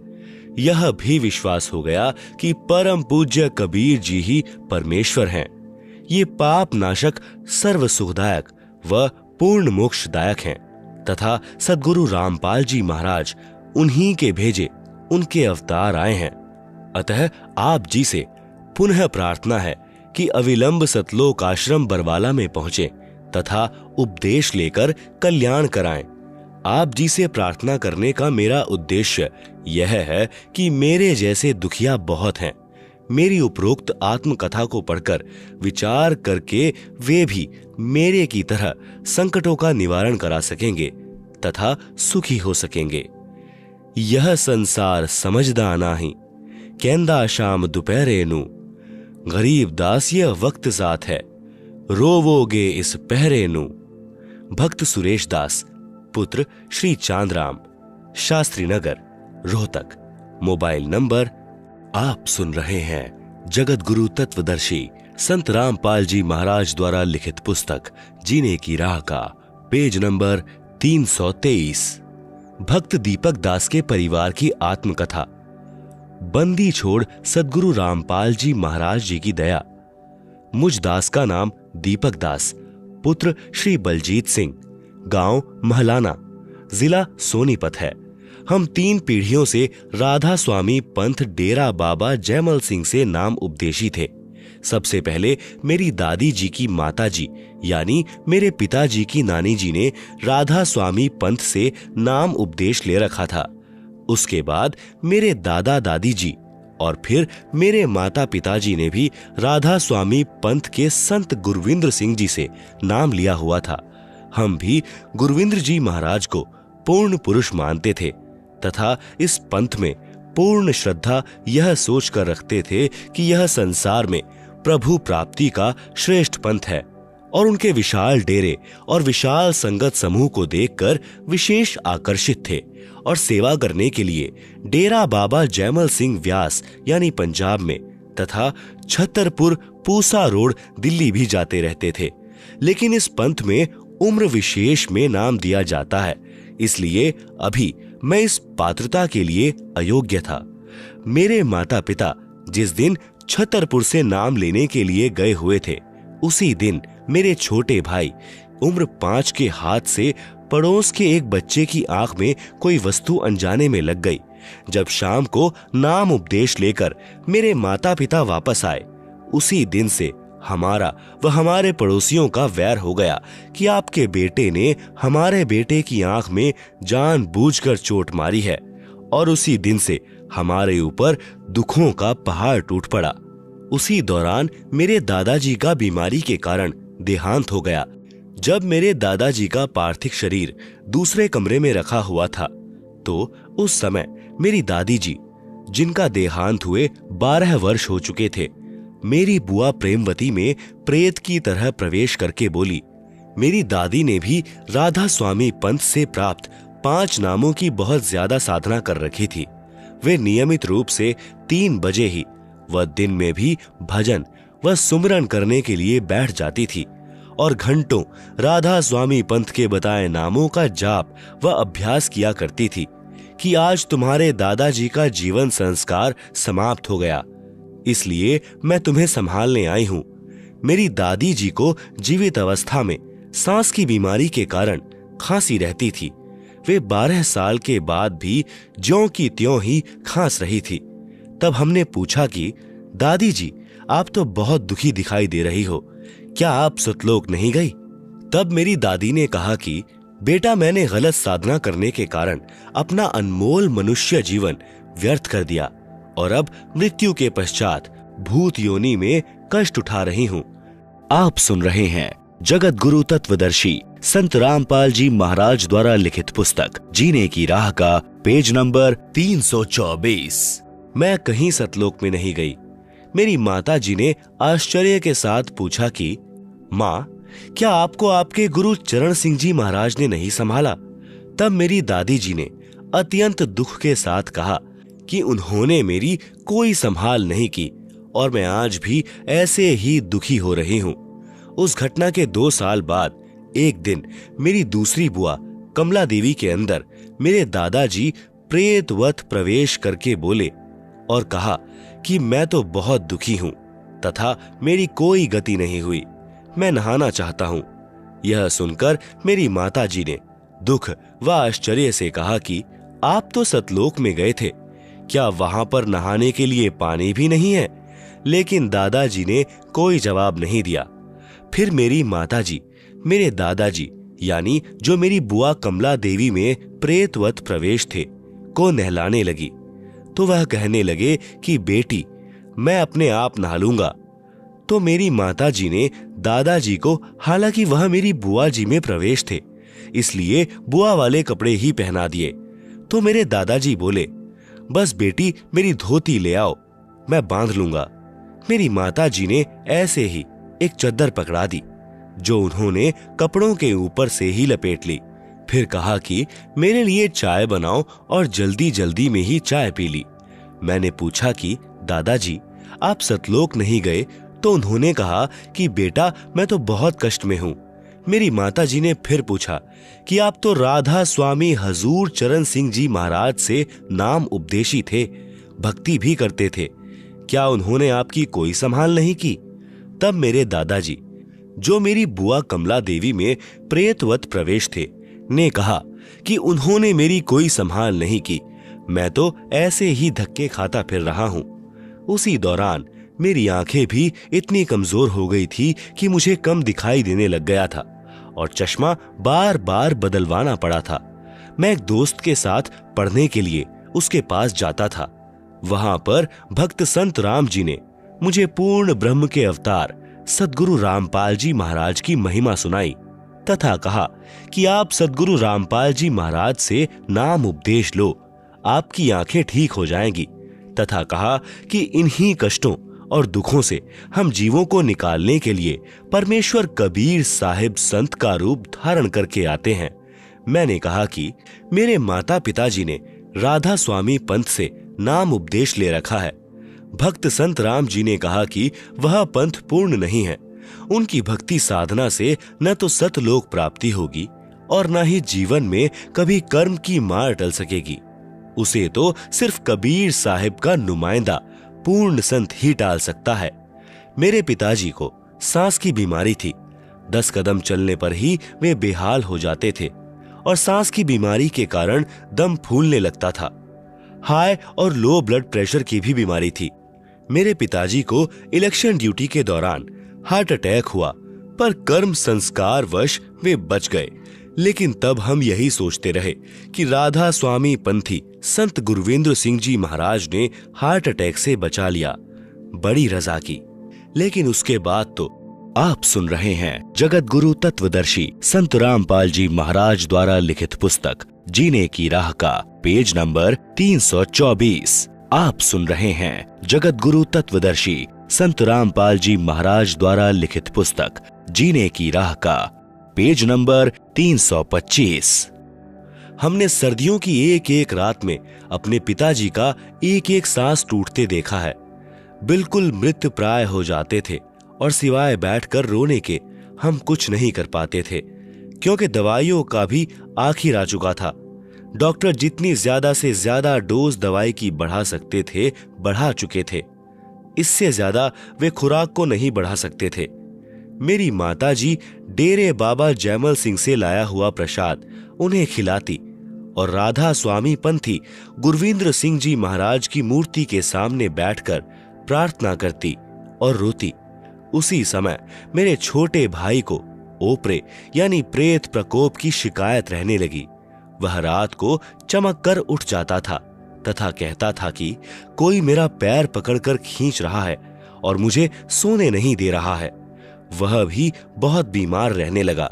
यह भी विश्वास हो गया कि परम पूज्य कबीर जी ही परमेश्वर हैं। ये पाप नाशक, सर्व सुखदायक व पूर्ण मोक्षदायक हैं तथा सद्गुरु रामपाल जी महाराज उन्हीं के भेजे उनके अवतार आए हैं। अतः आप जी से पुनः प्रार्थना है कि अविलंब सतलोक आश्रम बरवाला में पहुंचे तथा उपदेश लेकर कल्याण कराएं। आप जी से प्रार्थना करने का मेरा उद्देश्य यह है कि मेरे जैसे दुखिया बहुत हैं। मेरी उपरोक्त आत्मकथा को पढ़कर विचार करके वे भी मेरे की तरह संकटों का निवारण करा सकेंगे तथा सुखी हो सकेंगे। यह संसार समझदा नाही, कहंदा शाम दोपहरे नू, गरीब दास यह वक्त साथ है, रोवोगे इस पहरे नू। भक्त सुरेश दास, पुत्र श्री चांदराम, शास्त्री नगर, रोहतक। Mobile number. आप सुन रहे हैं जगत गुरु तत्वदर्शी संत रामपाल जी महाराज द्वारा लिखित पुस्तक जीने की राह का पेज नंबर 323। भक्त दीपक दास के परिवार की आत्मकथा। बंदी छोड़ सद्गुरु रामपाल जी महाराज जी की दया। मुझ दास का नाम दीपक दास, पुत्र श्री बलजीत सिंह, गांव महलाना, जिला सोनीपत है। हम 3 पीढ़ियों से राधा स्वामी पंथ डेरा बाबा जयमल सिंह से नाम उपदेशी थे। सबसे पहले मेरी दादी जी की माता जी यानी मेरे पिताजी की नानी जी ने राधा स्वामी पंथ से नाम उपदेश ले रखा था। उसके बाद मेरे दादा दादी जी और फिर मेरे माता पिताजी ने भी राधा स्वामी पंथ के संत गुरविंद्र सिंह जी से नाम लिया हुआ था। हम भी गुरविंद्र जी महाराज को पूर्ण पुरुष मानते थे तथा इस पंथ में पूर्ण श्रद्धा यह सोचकर रखते थे कि यह संसार में प्रभु प्राप्ति का श्रेष्ठ पंथ है और उनके विशाल डेरे और विशाल संगत समूह को देखकर विशेष आकर्षित थे और सेवा करने के लिए डेरा बाबा जयमल सिंह व्यास यानी पंजाब में तथा छतरपुर पूसा रोड दिल्ली भी जाते रहते थे। लेकिन इस पंथ में उम्र विशेष में नाम दिया जाता है, इसलिए अभी मैं इस पात्रता के लिए अयोग्य था। मेरे माता पिता जिस दिन छतरपुर से नाम लेने के लिए गए हुए थे, उसी दिन मेरे छोटे भाई उम्र 5 के हाथ से पड़ोस के एक बच्चे की आंख में कोई वस्तु अनजाने में लग गई। जब शाम को नाम उपदेश लेकर मेरे माता पिता वापस आए, उसी दिन से हमारा व हमारे पड़ोसियों का वैर हो गया कि आपके बेटे ने हमारे बेटे की आंख में जानबूझकर चोट मारी है, और उसी दिन से हमारे ऊपर दुखों का पहाड़ टूट पड़ा। उसी दौरान मेरे दादाजी का बीमारी के कारण देहांत हो गया। जब मेरे दादाजी का पार्थिव शरीर दूसरे कमरे में रखा हुआ था, तो उस समय मेरी दादी जी, जिनका देहांत हुए 12 वर्ष हो चुके थे, मेरी बुआ प्रेमवती में प्रेत की तरह प्रवेश करके बोली। मेरी दादी ने भी राधा स्वामी पंथ से प्राप्त 5 नामों की बहुत ज्यादा साधना कर रखी थी। वे नियमित रूप से 3 बजे ही व दिन में भी भजन व सुमरन करने के लिए बैठ जाती थी और घंटों राधा स्वामी पंथ के बताए नामों का जाप व अभ्यास किया करती थी कि आज तुम्हारे दादाजी का जीवन संस्कार समाप्त हो गया, इसलिए मैं तुम्हें संभालने आई हूँ। मेरी दादी जी को जीवित अवस्था में सांस की बीमारी के कारण खांसी रहती थी। वे 12 साल के बाद भी ज्यों की त्यों ही खांस रही थी। तब हमने पूछा कि दादी जी, आप तो बहुत दुखी दिखाई दे रही हो, क्या आप सतलोक नहीं गई? तब मेरी दादी ने कहा कि बेटा, मैंने गलत साधना करने के कारण अपना अनमोल मनुष्य जीवन व्यर्थ कर दिया और अब मृत्यु के पश्चात भूत योनि में कष्ट उठा रही हूँ। आप सुन रहे हैं जगत गुरु तत्वदर्शी संत रामपाल जी महाराज द्वारा लिखित पुस्तक जीने की राह का पेज नंबर 324। मैं कहीं सतलोक में नहीं गई। मेरी माता जी ने आश्चर्य के साथ पूछा कि माँ, क्या आपको आपके गुरु चरण सिंह जी महाराज ने नहीं संभाला? तब मेरी दादी जी ने अत्यंत दुख के साथ कहा कि उन्होंने मेरी कोई संभाल नहीं की और मैं आज भी ऐसे ही दुखी हो रही हूँ। उस घटना के 2 साल बाद एक दिन मेरी दूसरी बुआ कमला देवी के अंदर मेरे दादाजी प्रेतवत प्रवेश करके बोले और कहा कि मैं तो बहुत दुखी हूँ तथा मेरी कोई गति नहीं हुई, मैं नहाना चाहता हूँ। यह सुनकर मेरी माता जी ने दुख व आश्चर्य से कहा कि आप तो सतलोक में गए थे, क्या वहां पर नहाने के लिए पानी भी नहीं है? लेकिन दादाजी ने कोई जवाब नहीं दिया। फिर मेरी माताजी मेरे दादाजी यानी जो मेरी बुआ कमला देवी में प्रेतवत प्रवेश थे को नहलाने लगी तो वह कहने लगे कि बेटी, मैं अपने आप नहा लूंगा। तो मेरी माताजी ने दादाजी को, हालांकि वह मेरी बुआ जी में प्रवेश थे, इसलिए बुआ वाले कपड़े ही पहना दिए। तो मेरे दादाजी बोले, बस बेटी मेरी धोती ले आओ, मैं बांध लूंगा। मेरी माताजी ने ऐसे ही एक चद्दर पकड़ा दी जो उन्होंने कपड़ों के ऊपर से ही लपेट ली। फिर कहा कि मेरे लिए चाय बनाओ और जल्दी जल्दी में ही चाय पी ली। मैंने पूछा कि दादाजी, आप सतलोक नहीं गए? तो उन्होंने कहा कि बेटा, मैं तो बहुत कष्ट में हूँ। मेरी माताजी ने फिर पूछा कि आप तो राधा स्वामी हजूर चरण सिंह जी महाराज से नाम उपदेशी थे, भक्ति भी करते थे, क्या उन्होंने आपकी कोई संभाल नहीं की? तब मेरे दादाजी, जो मेरी बुआ कमला देवी में प्रेतवत प्रवेश थे, ने कहा कि उन्होंने मेरी कोई संभाल नहीं की, मैं तो ऐसे ही धक्के खाता फिर रहा हूं। उसी दौरान मेरी आंखें भी इतनी कमजोर हो गई थी कि मुझे कम दिखाई देने लग गया था और चश्मा बार बार बदलवाना पड़ा था। मैं एक दोस्त के साथ पढ़ने के लिए उसके पास जाता था। वहां पर भक्त संत राम जी ने मुझे पूर्ण ब्रह्म के अवतार सद्गुरु रामपाल जी महाराज की महिमा सुनाई तथा कहा कि आप सद्गुरु रामपाल जी महाराज से नाम उपदेश लो, आपकी आंखें ठीक हो जाएंगी, तथा कहा कि इन्हीं कष्टों और दुखों से हम जीवों को निकालने के लिए परमेश्वर कबीर साहिब संत का रूप धारण करके आते हैं। मैंने कहा कि मेरे माता पिताजी ने राधा स्वामी पंथ से नाम उपदेश ले रखा है। भक्त संत राम जी ने कहा कि वह पंथ पूर्ण नहीं है, उनकी भक्ति साधना से न तो सतलोक प्राप्ति होगी और न ही जीवन में कभी कर्म की मार टल सकेगी। उसे तो सिर्फ कबीर साहिब का नुमाइंदा पूर्ण संत ही टाल सकता है। मेरे पिताजी को सांस की बीमारी थी, 10 कदम चलने पर ही वे बेहाल हो जाते थे और सांस की बीमारी के कारण दम फूलने लगता था। हाई और लो ब्लड प्रेशर की भी बीमारी थी। मेरे पिताजी को इलेक्शन ड्यूटी के दौरान हार्ट अटैक हुआ, पर कर्म संस्कार वश वे बच गए। लेकिन तब हम यही सोचते रहे कि राधा स्वामी पंथी संत गुरविंद्र सिंह जी महाराज ने हार्ट अटैक से बचा लिया, बड़ी रजा की। लेकिन उसके बाद तो आप सुन रहे हैं जगत गुरु तत्वदर्शी संत रामपाल जी महाराज द्वारा लिखित पुस्तक जीने की राह का पेज नंबर 324। आप सुन रहे हैं जगत गुरु तत्वदर्शी संत रामपाल जी महाराज द्वारा लिखित पुस्तक जीने की राह का पेज नंबर 325। हमने सर्दियों की एक एक रात में अपने पिताजी का एक एक सांस टूटते देखा है। बिल्कुल मृत प्राय हो जाते थे और सिवाय बैठकर रोने के हम कुछ नहीं कर पाते थे, क्योंकि दवाइयों का भी आखिर आ चुका था। डॉक्टर जितनी ज्यादा से ज्यादा डोज दवाई की बढ़ा सकते थे बढ़ा चुके थे, इससे ज्यादा वे खुराक को नहीं बढ़ा सकते थे। मेरी माताजी डेरे बाबा जयमल सिंह से लाया हुआ प्रसाद उन्हें खिलाती और राधा स्वामी पंथी गुरविंद्र सिंह जी महाराज की मूर्ति के सामने बैठकर प्रार्थना करती और रोती। उसी समय मेरे छोटे भाई को ओपरे यानी प्रेत प्रकोप की शिकायत रहने लगी। वह रात को चमक कर उठ जाता था तथा कहता था कि कोई मेरा पैर पकड़कर खींच रहा है और मुझे सोने नहीं दे रहा है। वह भी बहुत बीमार रहने लगा।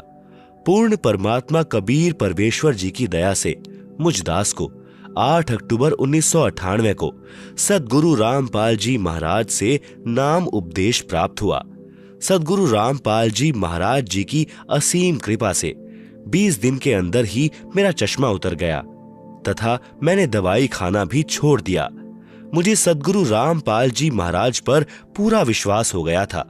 पूर्ण परमात्मा कबीर परमेश्वर जी की दया से मुझ दास को 8 अक्टूबर 1998 को सद्गुरु रामपाल जी महाराज से नाम उपदेश प्राप्त हुआ। सद्गुरु रामपाल जी महाराज जी की असीम कृपा से 20 दिन के अंदर ही मेरा चश्मा उतर गया तथा मैंने दवाई खाना भी छोड़ दिया। मुझे सद्गुरु रामपाल जी महाराज पर पूरा विश्वास हो गया था।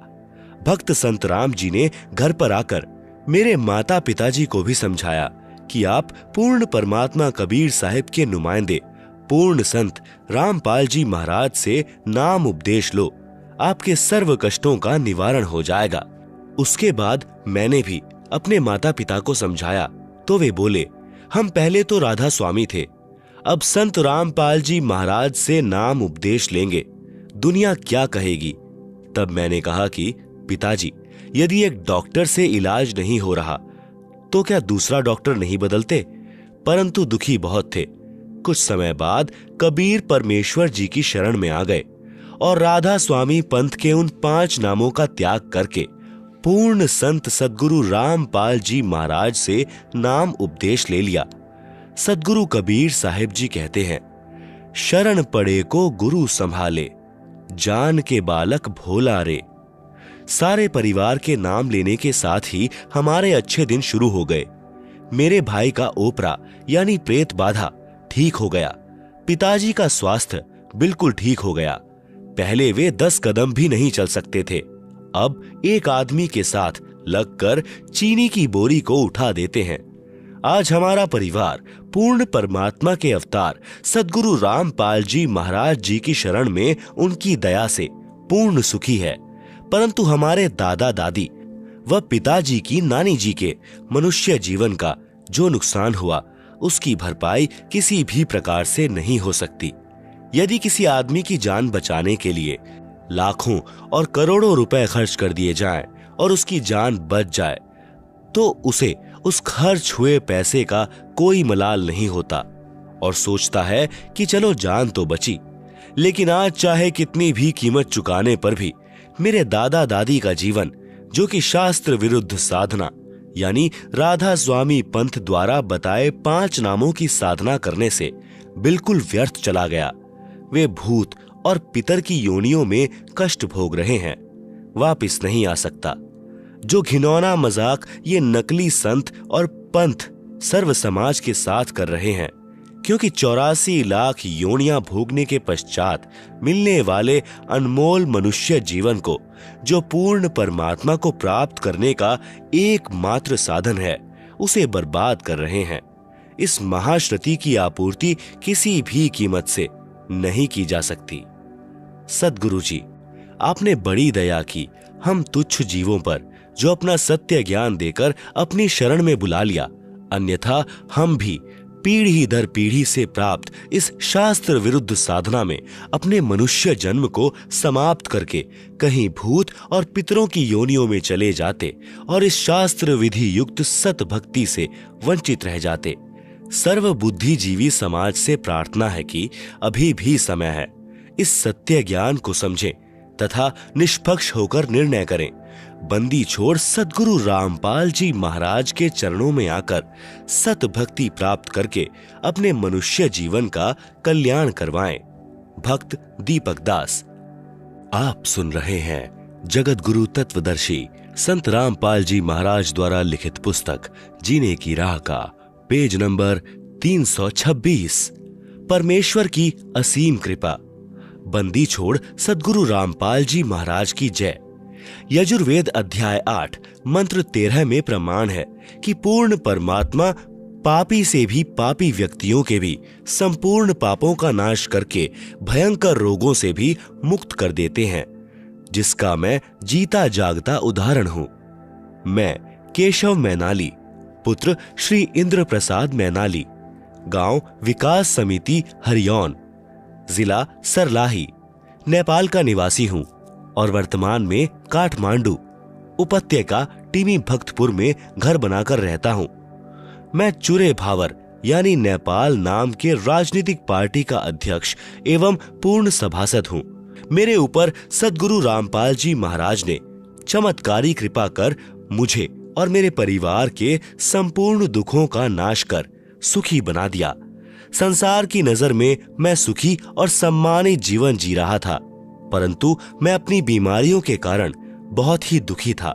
भक्त संत राम जी ने घर पर आकर मेरे माता पिताजी को भी समझाया कि आप पूर्ण परमात्मा कबीर साहिब के नुमाइंदे पूर्ण संत रामपाल जी महाराज से नाम उपदेश लो, आपके सर्व कष्टों का निवारण हो जाएगा। उसके बाद मैंने भी अपने माता पिता को समझाया तो वे बोले, हम पहले तो राधा स्वामी थे, अब संत रामपाल जी महाराज से नाम उपदेश लेंगे, दुनिया क्या कहेगी। तब मैंने कहा कि पिताजी, यदि एक डॉक्टर से इलाज नहीं हो रहा तो क्या दूसरा डॉक्टर नहीं बदलते। परंतु दुखी बहुत थे। कुछ समय बाद कबीर परमेश्वर जी की शरण में आ गए और राधा स्वामी पंथ के उन 5 नामों का त्याग करके पूर्ण संत सद्गुरु रामपाल जी महाराज से नाम उपदेश ले लिया। सद्गुरु कबीर साहिब जी कहते हैं, शरण पड़े को गुरु संभाले, जान के बालक भोला रे। सारे परिवार के नाम लेने के साथ ही हमारे अच्छे दिन शुरू हो गए। मेरे भाई का ओपरा यानी प्रेत बाधा ठीक हो गया। पिताजी का स्वास्थ्य बिल्कुल ठीक हो गया। पहले वे 10 कदम भी नहीं चल सकते थे, अब एक आदमी के साथ लगकर चीनी की बोरी को उठा देते हैं। आज हमारा परिवार पूर्ण परमात्मा के अवतार सद्गुरु रामपाल जी महाराज जी की शरण में उनकी दया से पूर्ण सुखी है। परंतु हमारे दादा दादी व पिताजी की नानी जी के मनुष्य जीवन का जो नुकसान हुआ उसकी भरपाई किसी भी प्रकार से नहीं हो सकती। यदि किसी आदमी की जान बचाने के लिए लाखों और करोड़ों रुपए खर्च कर दिए जाएं और उसकी जान बच जाए तो उसे उस खर्च हुए पैसे का कोई मलाल नहीं होता और सोचता है कि चलो जान तो बची। लेकिन आज चाहे कितनी भी कीमत चुकाने पर भी मेरे दादा दादी का जीवन, जो कि शास्त्र विरुद्ध साधना यानी राधा स्वामी पंथ द्वारा बताए 5 नामों की साधना करने से बिल्कुल व्यर्थ चला गया। वे भूत और पितर की योनियों में कष्ट भोग रहे हैं, वापिस नहीं आ सकता। जो घिनौना मजाक ये नकली संत और पंथ सर्व समाज के साथ कर रहे हैं, क्योंकि 84 लाख योनियां भोगने के पश्चात मिलने वाले अनमोल मनुष्य जीवन को, जो पूर्ण परमात्मा को प्राप्त करने का एकमात्र साधन है, उसे बर्बाद कर रहे हैं। इस महाश्रुति की आपूर्ति किसी भी कीमत से नहीं की जा सकती। सद्गुरु जी, आपने बड़ी दया की हम तुच्छ जीवों पर, जो अपना सत्य ज्ञान देकर अपनी शरण में बुला लिया। अन्यथा हम भी पीढ़ी दर पीढ़ी से प्राप्त इस शास्त्र विरुद्ध साधना में अपने मनुष्य जन्म को समाप्त करके कहीं भूत और पितरों की योनियों में चले जाते और इस शास्त्र विधि युक्त सत भक्ति से वंचित रह जाते। सर्व बुद्धिजीवी समाज से प्रार्थना है कि अभी भी समय है, इस सत्य ज्ञान को समझें तथा निष्पक्ष होकर निर्णय करें। बंदी छोड़ सद्गुरु रामपाल जी महाराज के चरणों में आकर सत भक्ति प्राप्त करके अपने मनुष्य जीवन का कल्याण करवाएं। भक्त दीपक दास। आप सुन रहे हैं जगत गुरु तत्वदर्शी संत रामपाल जी महाराज द्वारा लिखित पुस्तक जीने की राह का पेज नंबर 326। परमेश्वर की असीम कृपा। बंदी छोड़ सद्गुरु रामपाल जी महाराज की जय। यजुर्वेद अध्याय 8 मंत्र 13 में प्रमाण है कि पूर्ण परमात्मा पापी से भी पापी व्यक्तियों के भी संपूर्ण पापों का नाश करके भयंकर रोगों से भी मुक्त कर देते हैं, जिसका मैं जीता जागता उदाहरण हूं। मैं केशव मैनाली, पुत्र श्री इंद्र प्रसाद मैनाली, गांव विकास समिति हरियौन, जिला सरलाही, नेपाल का निवासी हूं और वर्तमान में काठमांडू उपत्यका टीमी भक्तपुर में घर बनाकर रहता हूं। मैं चुरे भावर यानी नेपाल नाम के राजनीतिक पार्टी का अध्यक्ष एवं पूर्ण सभासद हूं। मेरे ऊपर सद्गुरु रामपाल जी महाराज ने चमत्कारी कृपा कर मुझे और मेरे परिवार के संपूर्ण दुखों का नाश कर सुखी बना दिया। संसार की नजर में मैं सुखी और सम्मानित जीवन जी रहा था, परंतु मैं अपनी बीमारियों के कारण बहुत ही दुखी था।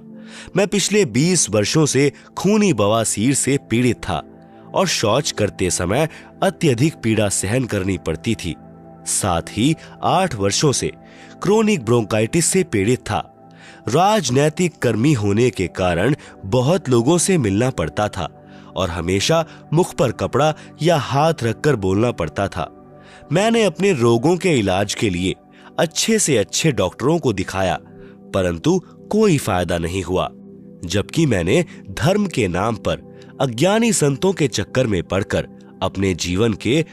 मैं पिछले 20 वर्षों से खूनी बवासीर से पीड़ित था और शौच करते समय अत्यधिक पीड़ा सहन करनी पड़ती थी। साथ ही 8 वर्षों से क्रोनिक ब्रोंकाइटिस से पीड़ित था। राजनैतिक कर्मी होने के कारण बहुत लोगों से मिलना पड़ता था और हमेशा मुख पर कपड़ा या हाथ रखकर बोलना पड़ता था। मैंने अपने रोगों के इलाज के लिए अच्छे से अच्छे डॉक्टरों को दिखाया, परंतु कोई फायदा नहीं हुआ। जबकि मैंने धर्म के नाम पर अज्ञानी संतों के चक्कर में पड़कर अपने जीवन के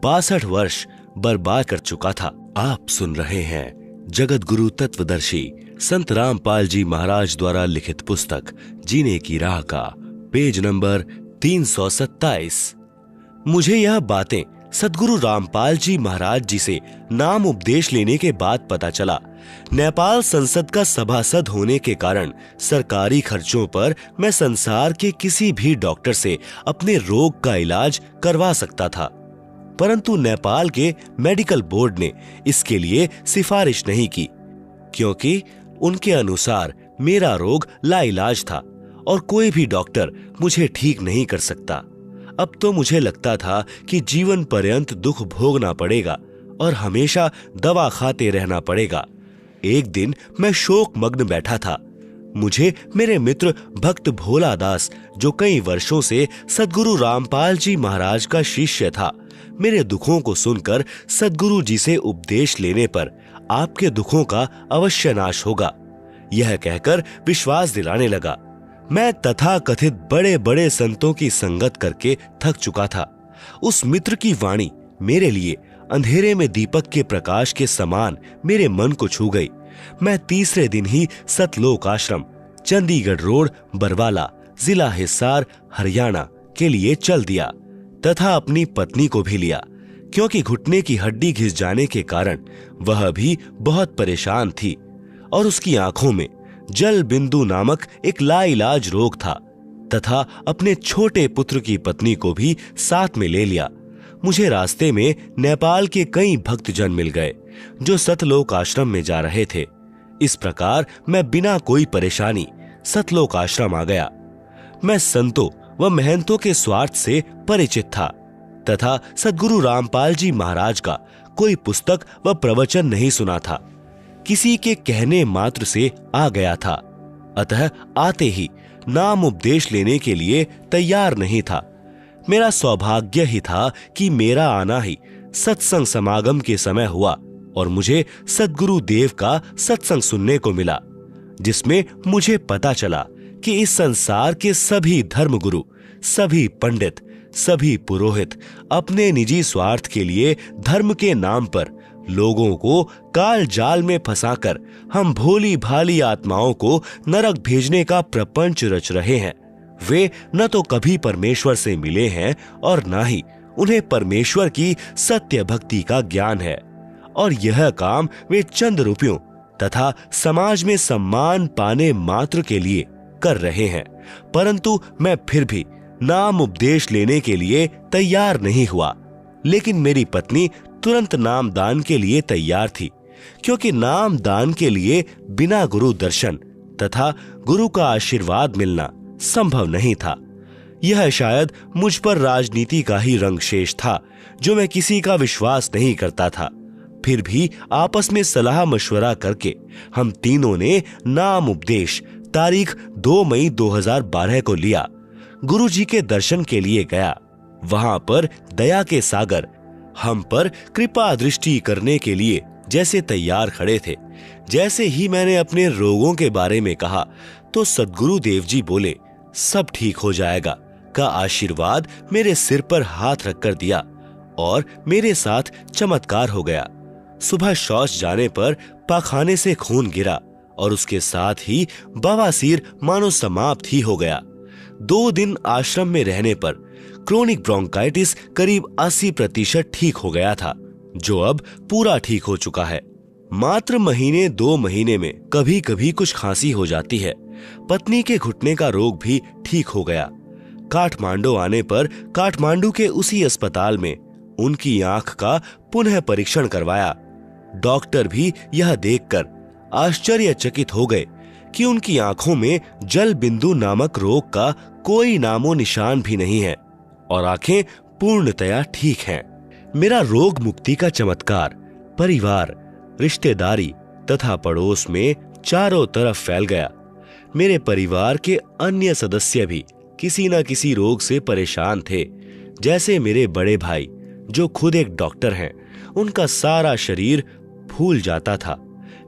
62 वर्ष बर्बाद कर चुका था। आप सुन रहे हैं जगत गुरु तत्वदर्शी संत रामपाल जी महाराज द्वारा लिखित पुस्तक जीने की राह का पेज नंबर 327। मुझे यह बातें सद्गुरु रामपाल जी महाराज जी से नाम उपदेश लेने के बाद पता चला। नेपाल संसद का सभासद होने के कारण सरकारी खर्चों पर मैं संसार के किसी भी डॉक्टर से अपने रोग का इलाज करवा सकता था, परंतु नेपाल के मेडिकल बोर्ड ने इसके लिए सिफारिश नहीं की, क्योंकि उनके अनुसार मेरा रोग लाइलाज था और कोई भी डॉक्टर मुझे ठीक नहीं कर सकता। अब तो मुझे लगता था कि जीवन पर्यंत दुख भोगना पड़ेगा और हमेशा दवा खाते रहना पड़ेगा। एक दिन मैं शोक मग्न बैठा था। मुझे मेरे मित्र भक्त भोला दास, जो कई वर्षों से सद्गुरु रामपाल जी महाराज का शिष्य था, मेरे दुखों को सुनकर सद्गुरु जी से उपदेश लेने पर आपके दुखों का अवश्य नाश होगा, यह कहकर विश्वास दिलाने लगा। मैं तथाकथित बड़े बड़े संतों की संगत करके थक चुका था। उस मित्र की वाणी मेरे लिए अंधेरे में दीपक के प्रकाश के समान मेरे मन को छू गई। मैं तीसरे दिन ही सतलोक आश्रम, चंडीगढ़ रोड, बरवाला, जिला हिसार, हरियाणा के लिए चल दिया तथा अपनी पत्नी को भी लिया, क्योंकि घुटने की हड्डी घिस जाने के कारण वह भी बहुत परेशान थी और उसकी आंखों में जल बिंदु नामक एक लाइलाज रोग था तथा अपने छोटे पुत्र की पत्नी को भी साथ में ले लिया। मुझे रास्ते में नेपाल के कई भक्तजन मिल गए जो सतलोक आश्रम में जा रहे थे। इस प्रकार मैं बिना कोई परेशानी सतलोक आश्रम आ गया। मैं संतों व महंतों के स्वार्थ से परिचित था तथा सद्गुरु रामपाल जी महाराज का कोई पुस्तक व प्रवचन नहीं सुना था। किसी के कहने मात्र से आ गया था, अतः आते ही नाम उपदेश लेने के लिए तैयार नहीं था। मेरा सौभाग्य ही था कि मेरा आना ही सत्संग समागम के समय हुआ और मुझे सद्गुरु देव का सत्संग सुनने को मिला, जिसमें मुझे पता चला कि इस संसार के सभी धर्मगुरु, सभी पंडित, सभी पुरोहित अपने निजी स्वार्थ के लिए धर्म के नाम पर लोगों को काल जाल में फंसाकर हम भोली भाली आत्माओं को नरक भेजने का प्रपंच रच रहे हैं। वे न तो कभी परमेश्वर से मिले हैं और न ही उन्हें परमेश्वर की सत्य भक्ति का ज्ञान है, और यह काम वे चंद रुपयों तथा समाज में सम्मान पाने मात्र के लिए कर रहे हैं। परंतु मैं फिर भी नाम उपदेश लेने के लिए तैयार नहीं हुआ। लेकिन मेरी पत्नी तुरंत नाम दान के लिए तैयार थी, क्योंकि नाम दान के लिए बिना गुरु दर्शन तथा गुरु का आशीर्वाद मिलना संभव नहीं था। यह शायद मुझ पर राजनीति का ही रंग शेष था, जो मैं किसी का विश्वास नहीं करता था। फिर भी आपस में सलाह मशवरा करके हम तीनों ने नाम उपदेश तारीख 2 मई 2012 को लिया। गुरु जी के दर्शन के लिए गया। वहां पर दया के सागर हम पर कृपा दृष्टि करने के लिए जैसे तैयार खड़े थे। जैसे ही मैंने अपने रोगों के बारे में कहा तो सद्गुरु देव जी बोले, सब ठीक हो जाएगा का आशीर्वाद मेरे सिर पर हाथ रखकर दिया और मेरे साथ चमत्कार हो गया। सुबह शौच जाने पर पाखाने से खून गिरा और उसके साथ ही बवासीर मानो समाप्त ही हो गया। 2 दिन आश्रम में रहने पर क्रोनिक ब्रोंकाइटिस करीब 80% ठीक हो गया था, जो अब पूरा ठीक हो चुका है। मात्र महीने 2 महीने में कभी कभी कुछ खांसी हो जाती है। पत्नी के घुटने का रोग भी ठीक हो गया। काठमांडू आने पर काठमांडू के उसी अस्पताल में उनकी आंख का पुनः परीक्षण करवाया। डॉक्टर भी यह देखकर आश्चर्यचकित हो गए कि उनकी आंखों में जल बिंदु नामक रोग का कोई नामो निशान भी नहीं है और आंखें पूर्णतया ठीक हैं। मेरा रोग मुक्ति का चमत्कार परिवार, रिश्तेदारी तथा पड़ोस में चारों तरफ फैल गया। मेरे परिवार के अन्य सदस्य भी किसी न किसी रोग से परेशान थे। जैसे मेरे बड़े भाई जो खुद एक डॉक्टर हैं, उनका सारा शरीर फूल जाता था।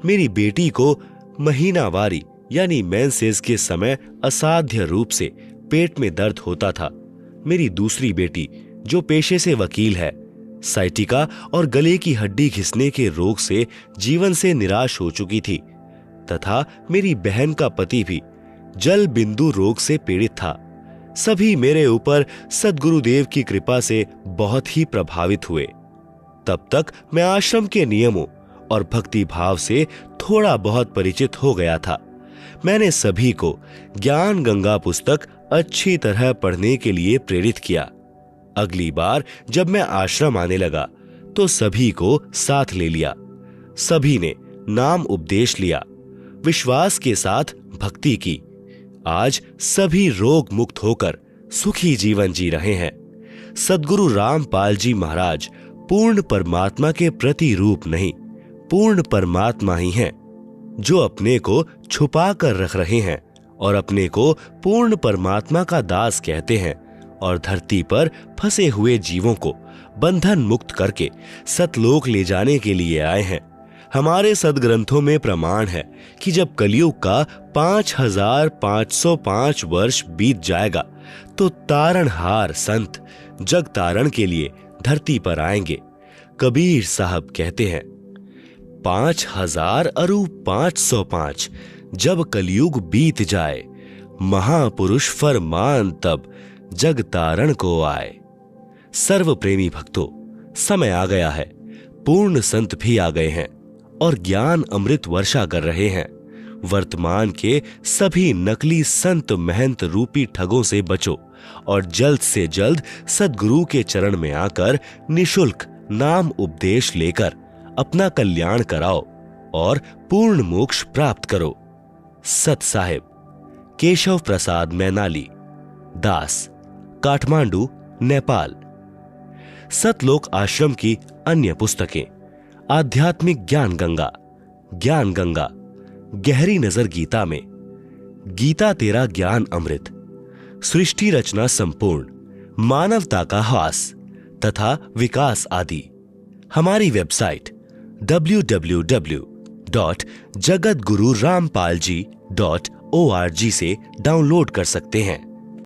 मेरी बेटी को महीनावारी यानी मेंसेस के समय असाध्य रूप से पेट में दर्द होता था। मेरी दूसरी बेटी जो पेशे से वकील है, साइटिका और गले की हड्डी घिसने के रोग से जीवन से निराश हो चुकी थी तथा मेरी बहन का पति भी जल बिंदु रोग से पीड़ित था। सभी मेरे ऊपर सद्गुरुदेव की कृपा से बहुत ही प्रभावित हुए। तब तक मैं आश्रम के नियमों और भक्ति भाव से थोड़ा बहुत परिचित हो गया था। मैंने सभी को ज्ञान गंगा पुस्तक अच्छी तरह पढ़ने के लिए प्रेरित किया। अगली बार जब मैं आश्रम आने लगा तो सभी को साथ ले लिया। सभी ने नाम उपदेश लिया, विश्वास के साथ भक्ति की। आज सभी रोग मुक्त होकर सुखी जीवन जी रहे हैं। सद्गुरु रामपाल जी महाराज पूर्ण परमात्मा के प्रतिरूप नहीं, पूर्ण परमात्मा ही हैं, जो अपने को छुपा कर रख रहे हैं और अपने को पूर्ण परमात्मा का दास कहते हैं और धरती पर फंसे हुए जीवों को बंधन मुक्त करके सतलोक ले जाने के लिए आए हैं। हमारे सदग्रंथों में प्रमाण है कि जब कलयुग का 5505 वर्ष बीत जाएगा तो तारणहार संत जग तारण के लिए धरती पर आएंगे। कबीर साहब कहते हैं 5000 अरु 505 जब कलयुग बीत जाए, महापुरुष फरमान तब जग तारण को आए। सर्व प्रेमी भक्तों, समय आ गया है। पूर्ण संत भी आ गए हैं और ज्ञान अमृत वर्षा कर रहे हैं। वर्तमान के सभी नकली संत महंत रूपी ठगों से बचो और जल्द से जल्द सद्गुरु के चरण में आकर निशुल्क नाम उपदेश लेकर अपना कल्याण कराओ और पूर्ण मोक्ष प्राप्त करो। सत साहिब, केशव प्रसाद मैनाली, दास, काठमांडू, नेपाल। सतलोक आश्रम की अन्य पुस्तकें: आध्यात्मिक ज्ञान गंगा, गहरी नजर गीता में, गीता तेरा ज्ञान अमृत, सृष्टि रचना संपूर्ण, मानवता का हास तथा विकास आदि। हमारी वेबसाइट www.jagatgururampalji.org से डाउनलोड कर सकते हैं।